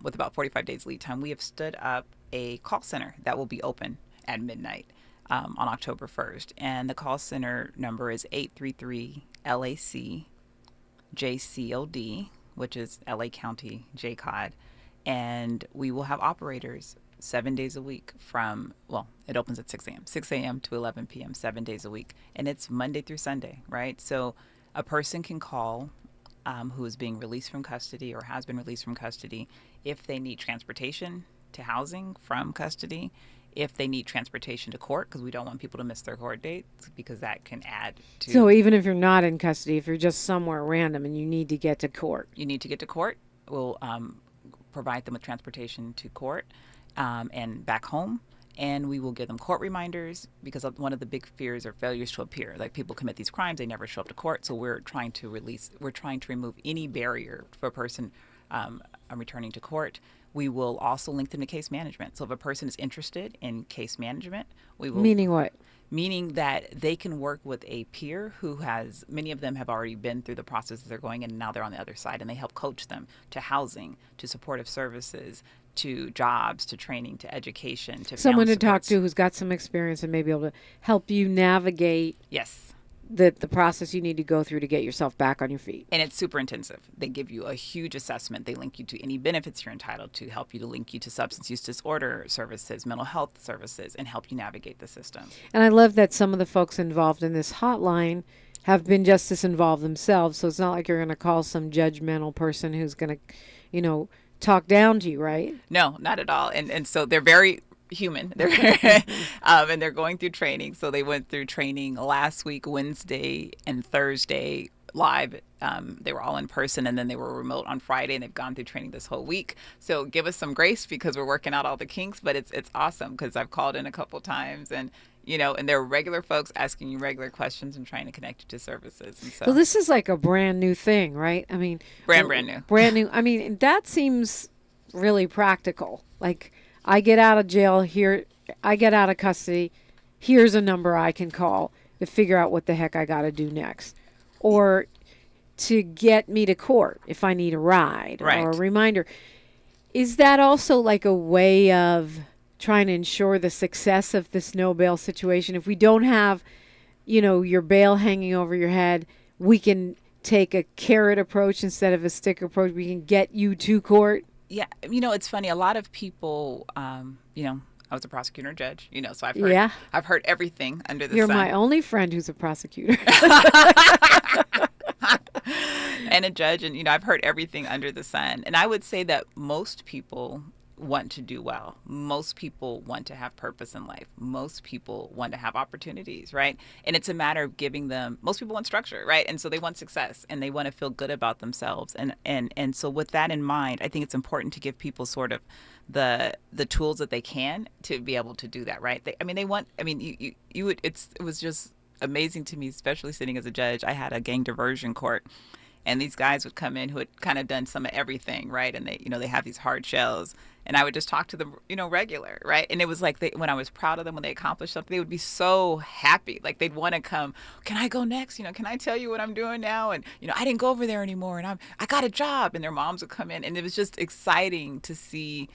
with about 45 days lead time, we have stood up a call center that will be open at midnight on October 1st. And the call center number is 833-LAC-JCOD, which is LA County JCOD. And we will have operators 7 days a week it opens at 6 a.m. to 11 p.m., 7 days a week. And it's Monday through Sunday, right? So a person can call who is being released from custody or has been released from custody if they need transportation to housing from custody, if they need transportation to court, because we don't want people to miss their court dates, because that can add to... So even if you're not in custody, if you're just somewhere random and you need to get to court. We'll provide them with transportation to court and back home. And we will give them court reminders, because one of the big fears are failures to appear. Like, people commit these crimes, they never show up to court. So we're trying to remove any barrier for a person returning to court. We will also link them to case management. So if a person is interested in case management, we will... Meaning what? Meaning that they can work with a peer who has, many of them have already been through the process they're going in, and now they're on the other side, and they help coach them to housing, to supportive services, to jobs, to training, to education, to someone to supports. talk to who's got some experience and may be able to help you navigate yes the process you need to go through to get yourself back on your feet. And it's super intensive. They give you a huge assessment. They link you to any benefits you're entitled to, help you to link you to substance use disorder services, mental health services, and help you navigate the system. And I love that some of the folks involved in this hotline have been just as involved themselves. So it's not like you're going to call some judgmental person who's going to, talk down to you, right? No, not at all. And so they're very human. And they're going through training. So they went through training last week, Wednesday and Thursday live. They were all in person, and then they were remote on Friday, and they've gone through training this whole week. So give us some grace because we're working out all the kinks, but it's awesome because I've called in a couple times, and and there are regular folks asking you regular questions and trying to connect you to services. And so, well, this is like a brand new thing, right? I mean, brand new. I mean, that seems really practical. Like, I get out of jail here, I get out of custody. Here's a number I can call to figure out what the heck I got to do next, or to get me to court if I need a ride or a reminder. Is that also like a way of trying to ensure the success of this no bail situation? If we don't have, your bail hanging over your head, we can take a carrot approach instead of a stick approach. We can get you to court. Yeah. It's funny. A lot of people, I was a prosecutor and judge, so I've heard everything under the sun. You're my only friend who's a prosecutor. And a judge, and I've heard everything under the sun. And I would say that most people want to do well. Most people want to have purpose in life. Most people want to have opportunities, right? And it's a matter of giving them, most people want structure, right? And so they want success and they want to feel good about themselves. And so with that in mind, I think it's important to give people sort of the tools that they can to be able to do that, right? It was just amazing to me, especially sitting as a judge. I had a gang diversion court, and these guys would come in who had kind of done some of everything, right? And they have these hard shells, and I would just talk to them, regular, right? And it was like when I was proud of them when they accomplished something, they would be so happy. Like they'd want to come, can I go next? Can I tell you what I'm doing now? And, I didn't go over there anymore, and I got a job. And their moms would come in, and it was just exciting to see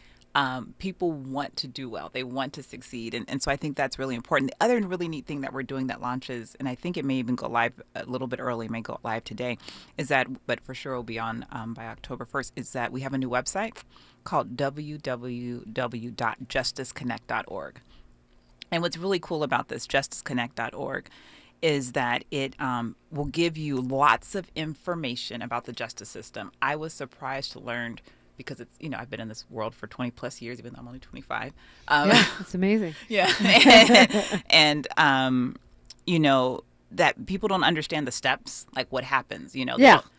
people want to do well. They want to succeed. And so I think that's really important. The other really neat thing that we're doing that launches, and I think it may even go live a little bit early, may go live today, is that, but for sure will be on by October 1st, is that we have a new website called www.justiceconnect.org. And what's really cool about this, justiceconnect.org, is that it will give you lots of information about the justice system. I was surprised to learn, because it's, I've been in this world for 20 plus years, even though I'm only 25. Yeah, it's amazing. Yeah. And, that people don't understand the steps, like what happens,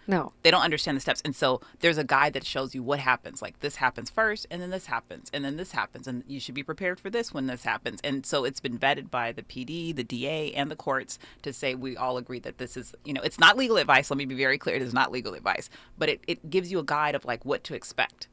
No. They don't understand the steps. And so there's a guide that shows you what happens. Like this happens first, and then this happens, and then this happens, and you should be prepared for this when this happens. And so it's been vetted by the PD, the DA, and the courts to say we all agree that this is, it's not legal advice. Let me be very clear. It is not legal advice. But it gives you a guide of like what to expect,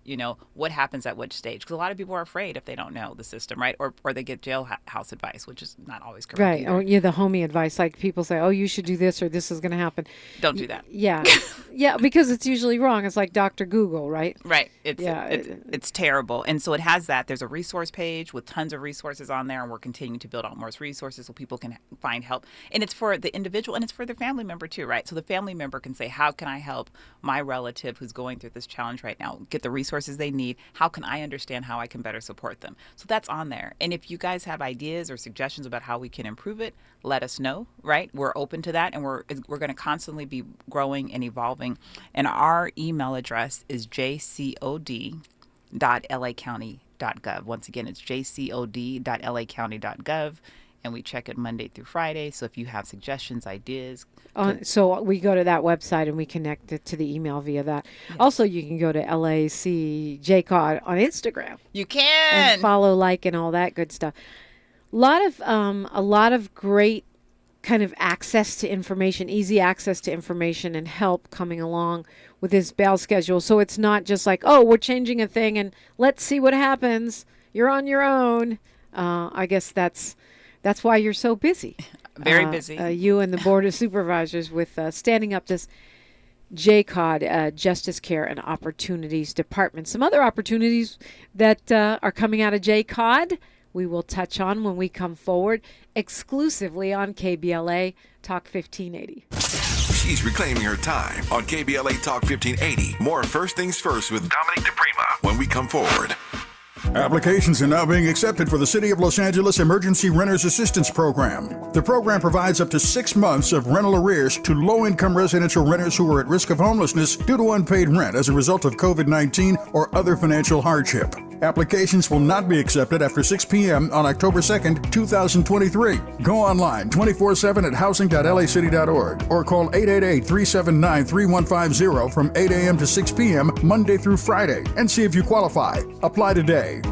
what happens at which stage. Because a lot of people are afraid if they don't know the system, right? Or they get jailhouse advice, which is not always correct. Right. Either. Or the homie advice. Like people say, oh, you should do this or this is going to happen. Don't do that. Yeah. Yeah, because it's usually wrong. It's like Dr. Google, right? Right. It's terrible. And so it has that. There's a resource page with tons of resources on there, and we're continuing to build out more resources so people can find help. And it's for the individual, and it's for their family member too, right? So the family member can say, how can I help my relative who's going through this challenge right now get the resources they need? How can I understand how I can better support them? So that's on there. And if you guys have ideas or suggestions about how we can improve it, let us know, right? We're open to that, and we're going to constantly be growing and evolving. And our email address is jcod.lacounty.gov. Once again, it's jcod.lacounty.gov. And we check it Monday through Friday. So if you have suggestions, ideas. So we go to that website and we connect it to the email via that. Yes. Also, you can go to LACJCOD on Instagram. You can. And follow, like, and all that good stuff. A lot of great kind of access to information, easy access to information and help coming along with this bail schedule. So it's not just like, oh, we're changing a thing and let's see what happens. You're on your own. I guess that's why you're so busy. Very busy. You and the Board of Supervisors with standing up this JCOD, Justice Care and Opportunities Department. Some other opportunities that are coming out of JCOD we will touch on when we come forward exclusively on KBLA Talk 1580. She's reclaiming her time on KBLA Talk 1580. More First Things First with Dominic DePrima when we come forward. Applications are now being accepted for the City of Los Angeles Emergency Renters Assistance Program. The program provides up to 6 months of rental arrears to low-income residential renters who are at risk of homelessness due to unpaid rent as a result of COVID-19 or other financial hardship. Applications will not be accepted after 6 p.m. on October 2nd, 2023. Go online 24/7 at housing.lacity.org or call 888-379-3150 from 8 a.m. to 6 p.m. Monday through Friday and see if you qualify. Apply today.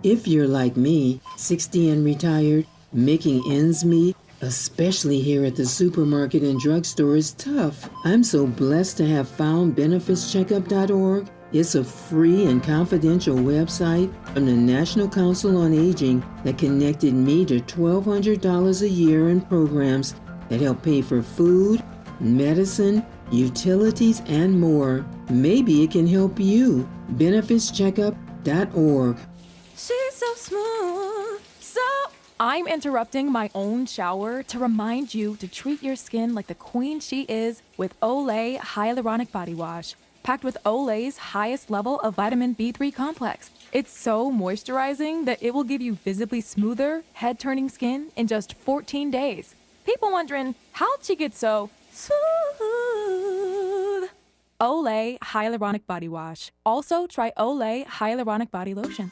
If you're like me, 60 and retired, making ends meet, especially here at the supermarket and drugstore, is tough. I'm so blessed to have found benefitscheckup.org. It's a free and confidential website from the National Council on Aging that connected me to $1,200 a year in programs that help pay for food, medicine, utilities, and more. Maybe it can help you. benefitscheckup.org. She's so smooth, so... I'm interrupting my own shower to remind you to treat your skin like the queen she is with Olay Hyaluronic Body Wash. Packed with Olay's highest level of vitamin B3 complex. It's so moisturizing that it will give you visibly smoother, head-turning skin in just 14 days. People wondering, how'd she get so smooth? Olay Hyaluronic Body Wash. Also, try Olay Hyaluronic Body Lotion.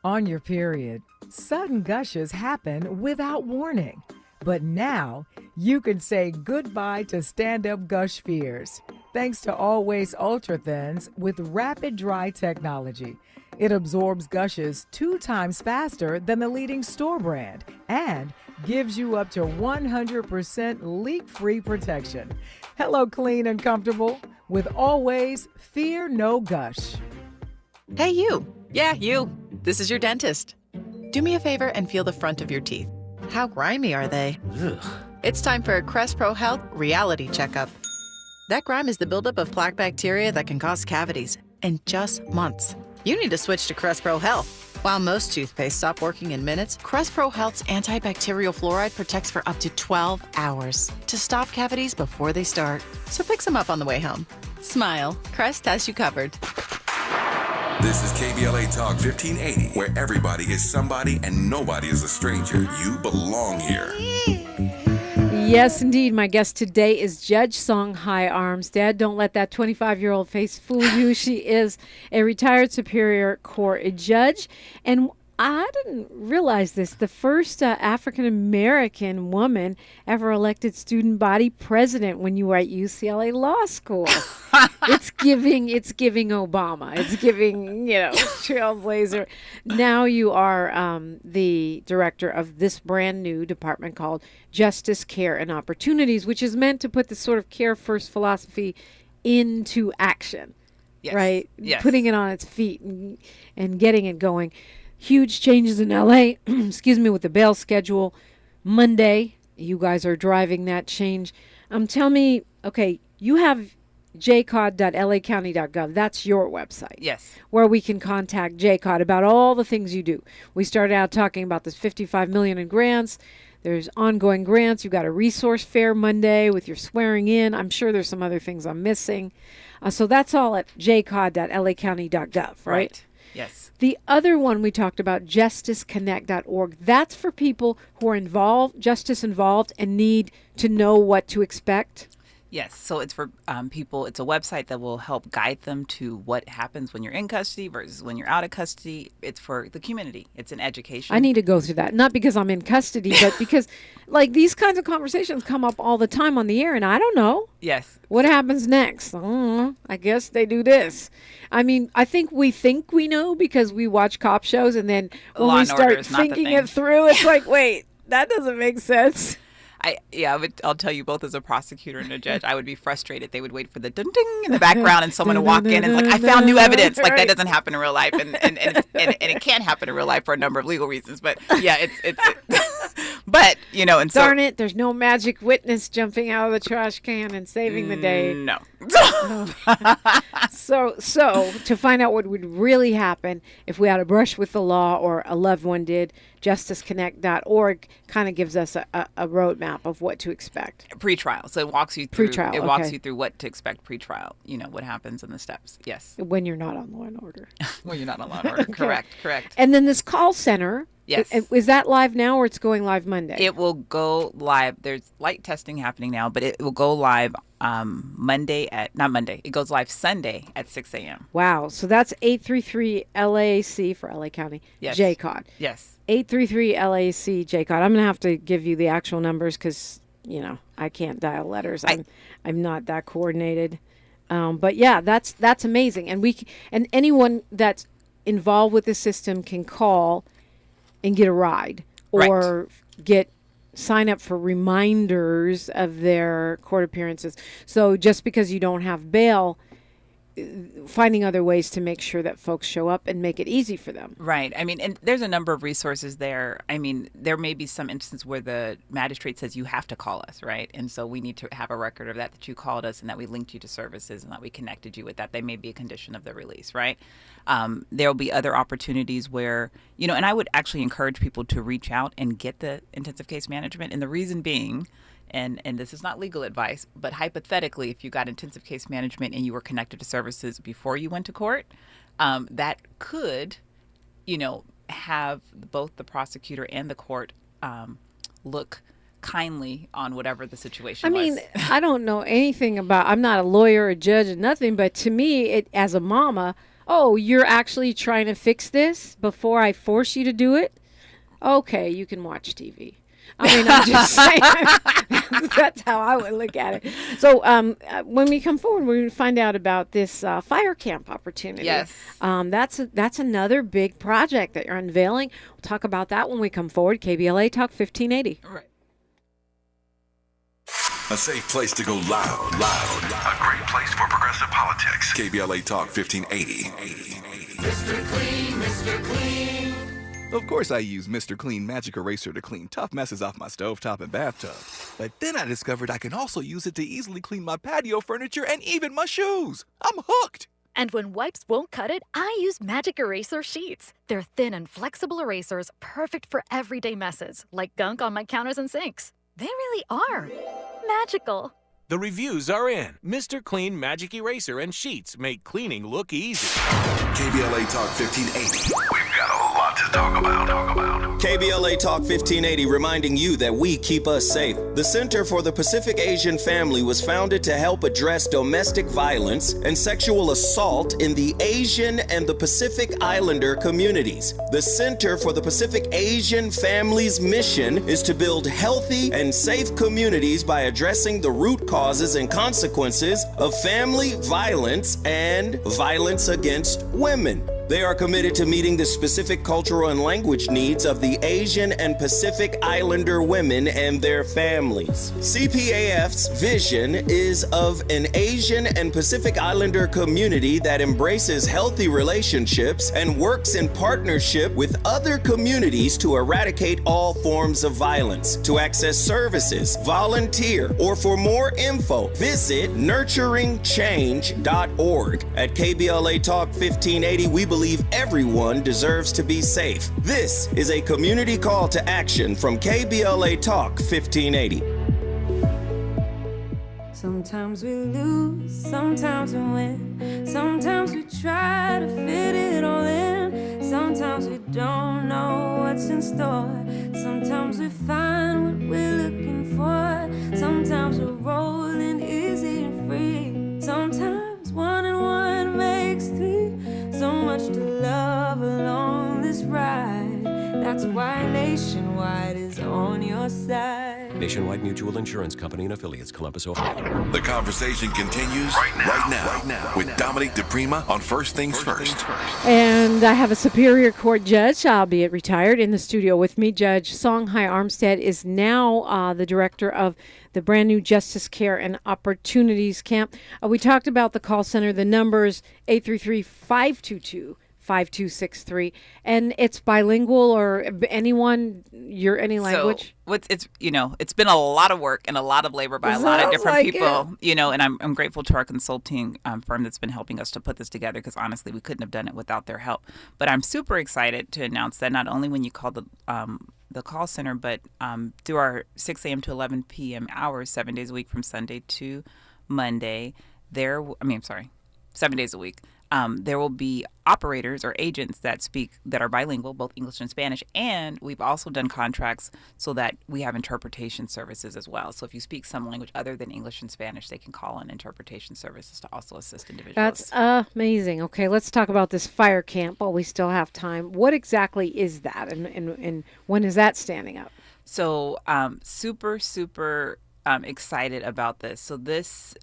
On your period, sudden gushes happen without warning. But now, you can say goodbye to stand-up gush fears. Thanks to Always Ultra Thins with rapid dry technology. It absorbs gushes 2 times faster than the leading store brand and gives you up to 100% leak-free protection. Hello, clean and comfortable with Always Fear No Gush. Hey, you. Yeah, you. This is your dentist. Do me a favor and feel the front of your teeth. How grimy are they? Ugh. It's time for a Crest Pro Health reality checkup. That grime is the buildup of plaque bacteria that can cause cavities in just months. You need to switch to Crest Pro Health. While most toothpaste stop working in minutes, Crest Pro Health's antibacterial fluoride protects for up to 12 hours to stop cavities before they start. So pick some up on the way home. Smile. Crest has you covered. This is KBLA Talk 1580, where everybody is somebody and nobody is a stranger. You belong here. Yes, indeed. My guest today is Judge Songhai Armstead. Don't let that 25-year-old face fool you. She is a retired Superior Court judge. And I didn't realize this. The first African-American woman ever elected student body president when you were at UCLA Law School. It's giving Obama. It's giving, trailblazer. Now you are the director of this brand new department called Justice, Care, and Opportunities, which is meant to put this sort of care first philosophy into action, right? Yes. Putting it on its feet and getting it going. Huge changes in LA, with the bail schedule. Monday, you guys are driving that change. Tell me, okay, you have jcod.lacounty.gov. That's your website. Yes. Where we can contact JCOD about all the things you do. We started out talking about this $55 million in grants. There's ongoing grants. You've got a resource fair Monday with your swearing in. I'm sure there's some other things I'm missing. So that's all at jcod.lacounty.gov, right? Yes. The other one we talked about, justiceconnect.org. That's for people who are justice involved, and need to know what to expect. Yes. So it's for people. It's a website that will help guide them to what happens when you're in custody versus when you're out of custody. It's for the community. It's an education. I need to go through that. Not because I'm in custody, but because these kinds of conversations come up all the time on the air, and I don't know. Yes. What happens next? I guess they do this. I mean, I think we know because we watch cop shows, and then when we start thinking it through, it's like, wait, that doesn't make sense. I'll tell you both as a prosecutor and a judge, I would be frustrated. They would wait for the ding ding in the background and someone to walk in and it's like, I found new evidence. Like that doesn't happen in real life, and it can't happen in real life for a number of legal reasons. But yeah, it's but and so darn it, there's no magic witness jumping out of the trash can and saving the day. No. So to find out what would really happen if we had a brush with the law or a loved one did, justiceconnect.org kind of gives us a roadmap of what to expect. Pre-trial. So it walks you through pre-trial, walks you through what to expect pre-trial, what happens in the steps. Yes. When you're not on Law and Order. When you're not on Law and Order. Okay. Correct. And then this call center, Yes. Is that live now, or it's going live Monday? It will go live. There's light testing happening now, but it will go live It goes live Sunday at 6 a.m. Wow. So that's 833 LAC for LA County. Yes. JCOD. Yes. 833 LAC JCOD. I'm going to have to give you the actual numbers because, I can't dial letters. I'm not that coordinated. But yeah, that's amazing. And anyone that's involved with the system can call and get a ride or sign up for reminders of their court appearances. So just because you don't have bail, finding other ways to make sure that folks show up and make it easy for them. Right. I mean, and there's a number of resources there. I mean, there may be some instance where the magistrate says you have to call us, right? And so we need to have a record of that you called us and that we linked you to services and that we connected you with that. They may be a condition of the release, right? There'll be other opportunities where, and I would actually encourage people to reach out and get the intensive case management. And the reason being, and this is not legal advice, but hypothetically, if you got intensive case management and you were connected to services before you went to court, that could, have both the prosecutor and the court look kindly on whatever the situation was. I mean, I don't know anything about, I'm not a lawyer or a judge or nothing, but to me, as a mama, you're actually trying to fix this before I force you to do it? Okay, you can watch TV. I mean, I'm just saying, that's how I would look at it. So when we come forward, we're going to find out about this fire camp opportunity. Yes. That's another big project that you're unveiling. We'll talk about that when we come forward. KBLA Talk 1580. Right. A safe place to go loud. A great place for progressive politics. KBLA Talk 1580. Mr. Clean, Mr. Clean. Of course I use Mr. Clean Magic Eraser to clean tough messes off my stovetop and bathtub. But then I discovered I can also use it to easily clean my patio furniture and even my shoes. I'm hooked. And when wipes won't cut it, I use Magic Eraser Sheets. They're thin and flexible erasers, perfect for everyday messes, like gunk on my counters and sinks. They really are magical. The reviews are in. Mr. Clean Magic Eraser and Sheets make cleaning look easy. KBLA Talk 1580. We've got a lot to talk about. KBLA Talk 1580 reminding you that we keep us safe. The Center for the Pacific Asian Family was founded to help address domestic violence and sexual assault in the Asian and the Pacific Islander communities. The Center for the Pacific Asian Family's mission is to build healthy and safe communities by addressing the root causes and consequences of family violence and violence against women. They are committed to meeting the specific cultural and language needs of the Asian and Pacific Islander women and their families. CPAF's vision is of an Asian and Pacific Islander community that embraces healthy relationships and works in partnership with other communities to eradicate all forms of violence. To access services, volunteer, or for more info, visit nurturingchange.org. At KBLA Talk 1580, we believe everyone deserves to be safe. This is a community call to action from KBLA Talk 1580. Sometimes we lose, sometimes we win. Sometimes we try to fit it all in. Sometimes we don't know what's in store. Sometimes we find what we're looking for. Sometimes we're rolling easy and free. Sometimes 1 and 1 makes 3. So much to love along this ride. That's why Nationwide is on your side. Nationwide Mutual Insurance Company and Affiliates, Columbus, Ohio. The conversation continues right now with Dominic DePrima on First Things First. And I have a Superior Court judge, albeit retired, in the studio with me. Judge Songhai Armstead is now the director of the brand new Justice Care and Opportunities Camp. We talked about the call center, the numbers 833-522-5263, and it's bilingual, or anyone, any language. So it's been a lot of work and a lot of labor by a lot of different people, and I'm grateful to our consulting firm that's been helping us to put this together, because honestly, we couldn't have done it without their help. But I'm super excited to announce that not only when you call the call center, but through our 6 a.m. to 11 p.m. hours, 7 days a week from Sunday to Monday, 7 days a week. there will be operators or agents that are bilingual, both English and Spanish. And we've also done contracts so that we have interpretation services as well. So if you speak some language other than English and Spanish, they can call in interpretation services to also assist individuals. That's amazing. Okay, let's talk about this fire camp while we still have time. What exactly is that, and when is that standing up? So super excited about this. So this,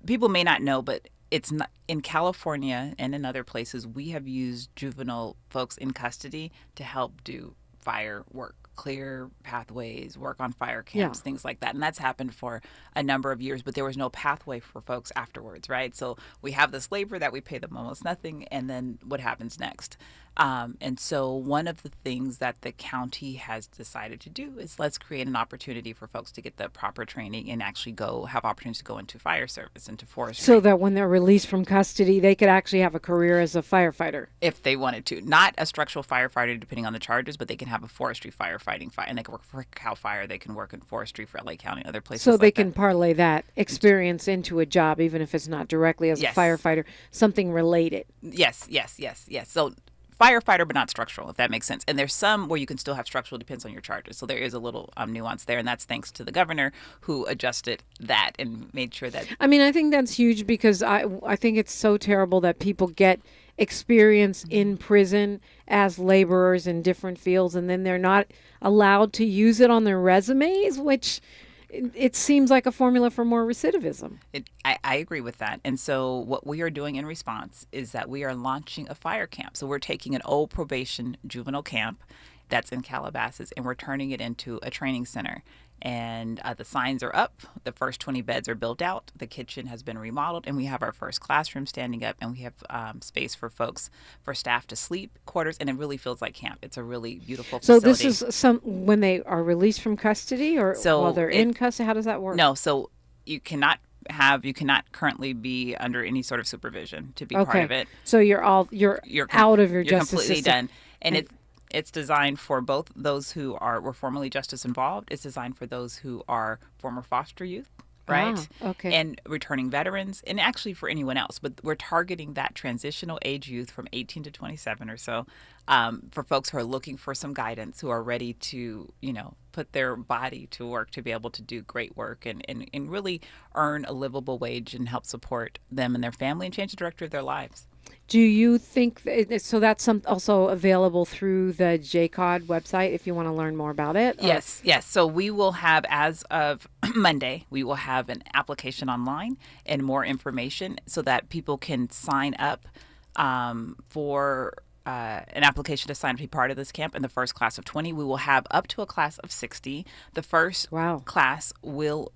people may not know, but it's not in California and in other places. We have used juvenile folks in custody to help do fire work, clear pathways, work on fire camps, things like that. And that's happened for a number of years, but there was no pathway for folks afterwards, right? So we have this labor that we pay them almost nothing, and then what happens next? And so one of the things that the county has decided to do is let's create an opportunity for folks to get the proper training and actually have opportunities to go into fire service, into forestry. So that when they're released from custody, they could actually have a career as a firefighter. If they wanted to. Not a structural firefighter, depending on the charges, but they can have a forestry firefighting and they can work for Cal Fire. They can work in forestry for LA County and other places. So they can parlay that experience into a job, even if it's not directly as a firefighter, something related. Yes. So firefighter, but not structural, if that makes sense. And there's some where you can still have structural, depends on your charges. So there is a little nuance there, and that's thanks to the governor who adjusted that and made sure that. I mean, I think that's huge because I think it's so terrible that people get experience in prison as laborers in different fields, and then they're not allowed to use it on their resumes, which it seems like a formula for more recidivism. I agree with that. And so what we are doing in response is that we are launching a fire camp. So we're taking an old probation juvenile camp that's in Calabasas, and we're turning it into a training center. And the signs are up. The first 20 beds are built out. The kitchen has been remodeled, and we have our first classroom standing up, and we have space for staff to sleep, quarters, and it really feels like camp. It's a really beautiful facility. So this is when they are released from custody, or while they're in custody? How does that work? No, so you cannot currently be under any sort of supervision to be part of it. So you're out of your justice completely system. done, and it's designed for both those who were formerly justice involved. It's designed for those who are former foster youth, right? Okay. And returning veterans, and actually for anyone else. But we're targeting that transitional age youth from 18 to 27 or so, for folks who are looking for some guidance, who are ready to, put their body to work to be able to do great work and really earn a livable wage and help support them and their family and change the directory of their lives. Do you think so? That's also available through the JCOD website if you want to learn more about it? Or? Yes. So we will have, as of Monday, we will have an application online and more information so that people can sign up for an application to sign up to be part of this camp in the first class of 20. We will have up to a class of 60. The first class we'll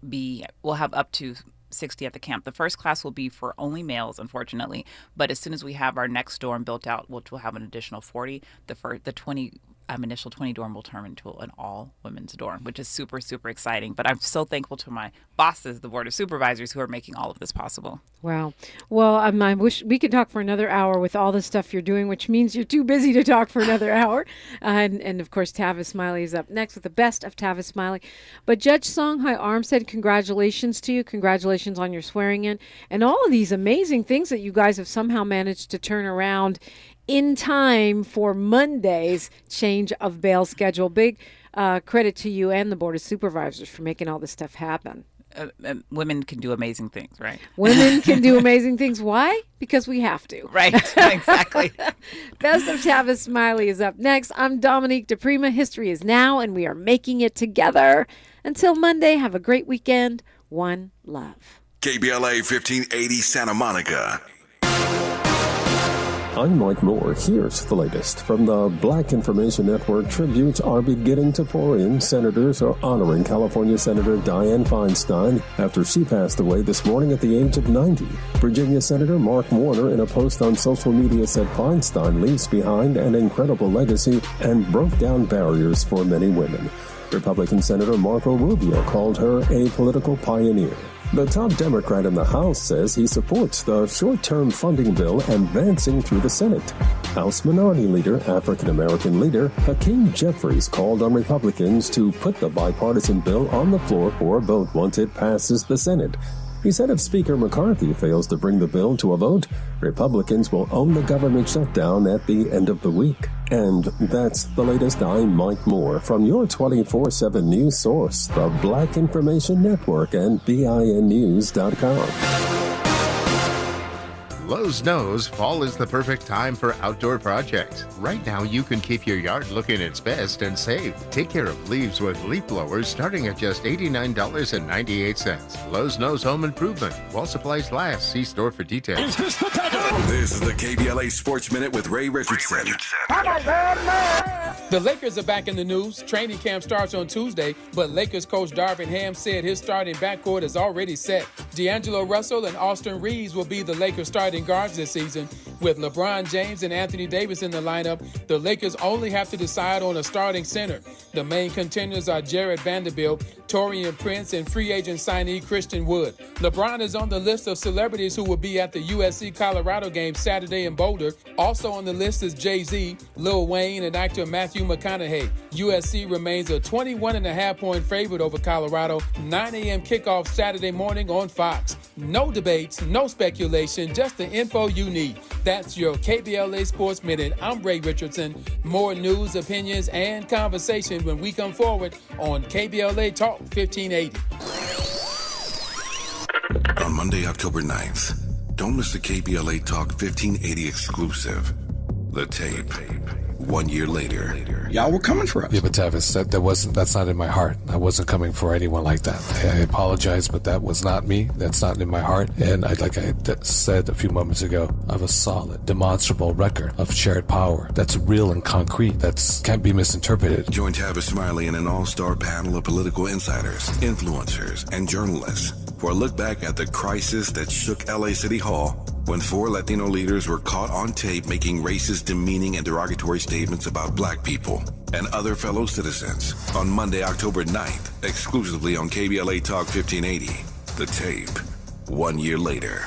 have up to 60 at the camp. The first class will be for only males, unfortunately, but as soon as we have our next dorm built out, which will have an additional 40, the initial 20 dorm will turn into an all women's dorm, which is super, super exciting. But I'm so thankful to my bosses, the Board of Supervisors, who are making all of this possible. Wow. Well, I wish we could talk for another hour with all the stuff you're doing, which means you're too busy to talk for another hour. And of course, Tavis Smiley is up next with the best of Tavis Smiley. But Judge Songhai Armstead, congratulations to you. Congratulations on your swearing in and all of these amazing things that you guys have somehow managed to turn around in time for Monday's change of bail schedule. Big credit to you and the Board of Supervisors for making all this stuff happen. Women can do amazing things, right? Women can do amazing things. Why? Because we have to. Right, exactly. Best of Tavis Smiley is up next. I'm Dominique DePrima. History is now, and we are making it together. Until Monday, have a great weekend. One love. KBLA 1580 Santa Monica. I'm Mike Moore. Here's the latest. From the Black Information Network, tributes are beginning to pour in. Senators are honoring California Senator Dianne Feinstein after she passed away this morning at the age of 90. Virginia Senator Mark Warner, in a post on social media, said Feinstein leaves behind an incredible legacy and broke down barriers for many women. Republican Senator Marco Rubio called her a political pioneer. The top Democrat in the House says he supports the short-term funding bill advancing through the Senate. House Minority Leader, African-American leader Hakeem Jeffries called on Republicans to put the bipartisan bill on the floor for a vote once it passes the Senate. He said if Speaker McCarthy fails to bring the bill to a vote, Republicans will own the government shutdown at the end of the week. And that's the latest. I'm Mike Moore from your 24/7 news source, the Black Information Network and BINnews.com. Lowe's knows fall is the perfect time for outdoor projects. Right now, you can keep your yard looking its best and save. Take care of leaves with leaf blowers starting at just $89.98. Lowe's knows home improvement. While supplies last, see store for details. This is the KBLA Sports Minute with Ray Richardson. The Lakers are back in the news. Training camp starts on Tuesday, but Lakers coach Darvin Ham said his starting backcourt is already set. D'Angelo Russell and Austin Reeves will be the Lakers starting guards this season. With LeBron James and Anthony Davis in the lineup, the Lakers only have to decide on a starting center. The main contenders are Jared Vanderbilt, Taurean Prince, and free agent signee Christian Wood. LeBron is on the list of celebrities who will be at the USC-Colorado game Saturday in Boulder. Also on the list is Jay-Z, Lil Wayne, and actor Matthew McConaughey. USC remains a 21.5-point favorite over Colorado. 9 a.m. kickoff Saturday morning on Fox. No debates, no speculation, just the info you need. That's your KBLA Sports Minute. I'm Ray Richardson. More news, opinions, and conversation when we come forward on KBLA Talk 1580. On Monday, October 9th, don't miss the KBLA Talk 1580 exclusive. The tape. 1 year later. Y'all were coming for us. Yeah, but Tavis, that's not in my heart. I wasn't coming for anyone like that. I apologize, but that was not me. That's not in my heart. And like I said a few moments ago, I have a solid, demonstrable record of shared power that's real and concrete. That can't be misinterpreted. Join Tavis Smiley and an all-star panel of political insiders, influencers, and journalists for a look back at the crisis that shook LA City Hall when 4 Latino leaders were caught on tape making racist, demeaning, and derogatory statements about black people and other fellow citizens. On Monday, October 9th, exclusively on KBLA Talk 1580, The Tape, 1 year later.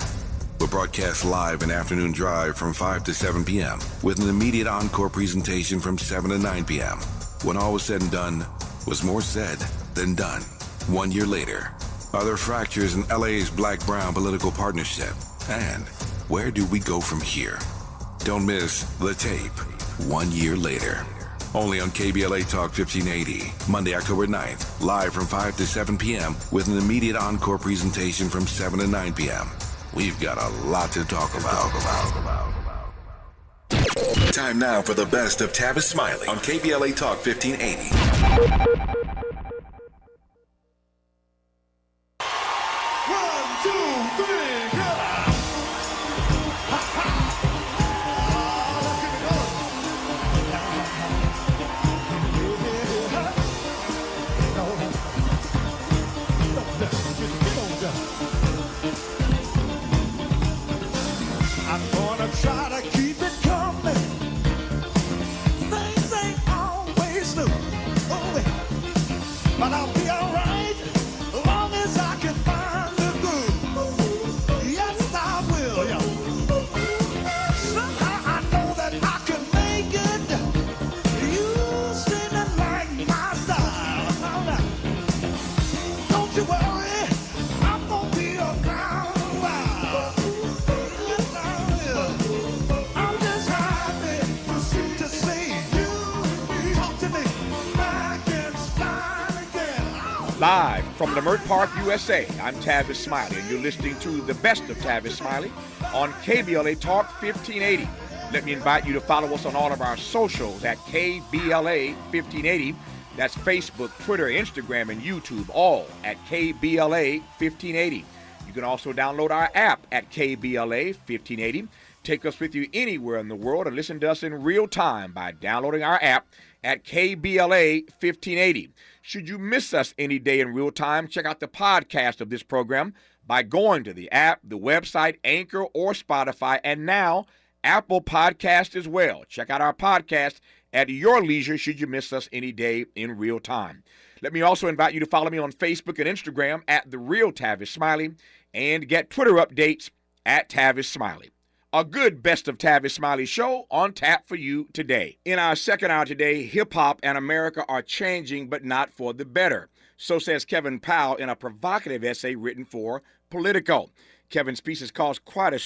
We're broadcast live in afternoon drive from 5 to 7 p.m. with an immediate encore presentation from 7 to 9 p.m. When all was said and done, was more said than done. 1 year later, are there fractures in LA's black-brown political partnership? And where do we go from here? Don't miss The Tape, 1 year later. Only on KBLA Talk 1580, Monday, October 9th, live from 5 to 7 p.m. with an immediate encore presentation from 7 to 9 p.m. We've got a lot to talk about. Time now for the best of Tavis Smiley on KBLA Talk 1580. Try to keep it coming. Things ain't always smooth, but I'll be alright as long as I can find the groove. Yes, I will. Somehow I know that I can make it. You seem to like my style. Don't you worry, I'm gonna be around a while. Live from Leimert Park, USA, I'm Tavis Smiley, and you're listening to the best of Tavis Smiley on KBLA Talk 1580. Let me invite you to follow us on all of our socials at KBLA 1580. That's Facebook, Twitter, Instagram, and YouTube, all at KBLA 1580. You can also download our app at KBLA 1580. Take us with you anywhere in the world and listen to us in real time by downloading our app at KBLA 1580. Should you miss us any day in real time, check out the podcast of this program by going to the app, the website, Anchor, or Spotify, and now Apple Podcast as well. Check out our podcast at your leisure should you miss us any day in real time. Let me also invite you to follow me on Facebook and Instagram at The Real Tavis Smiley and get Twitter updates at Tavis Smiley. A good Best of Tavis Smiley show on tap for you today. In our second hour today, hip-hop and America are changing, but not for the better. So says Kevin Powell in a provocative essay written for Politico. Kevin's piece has caused quite a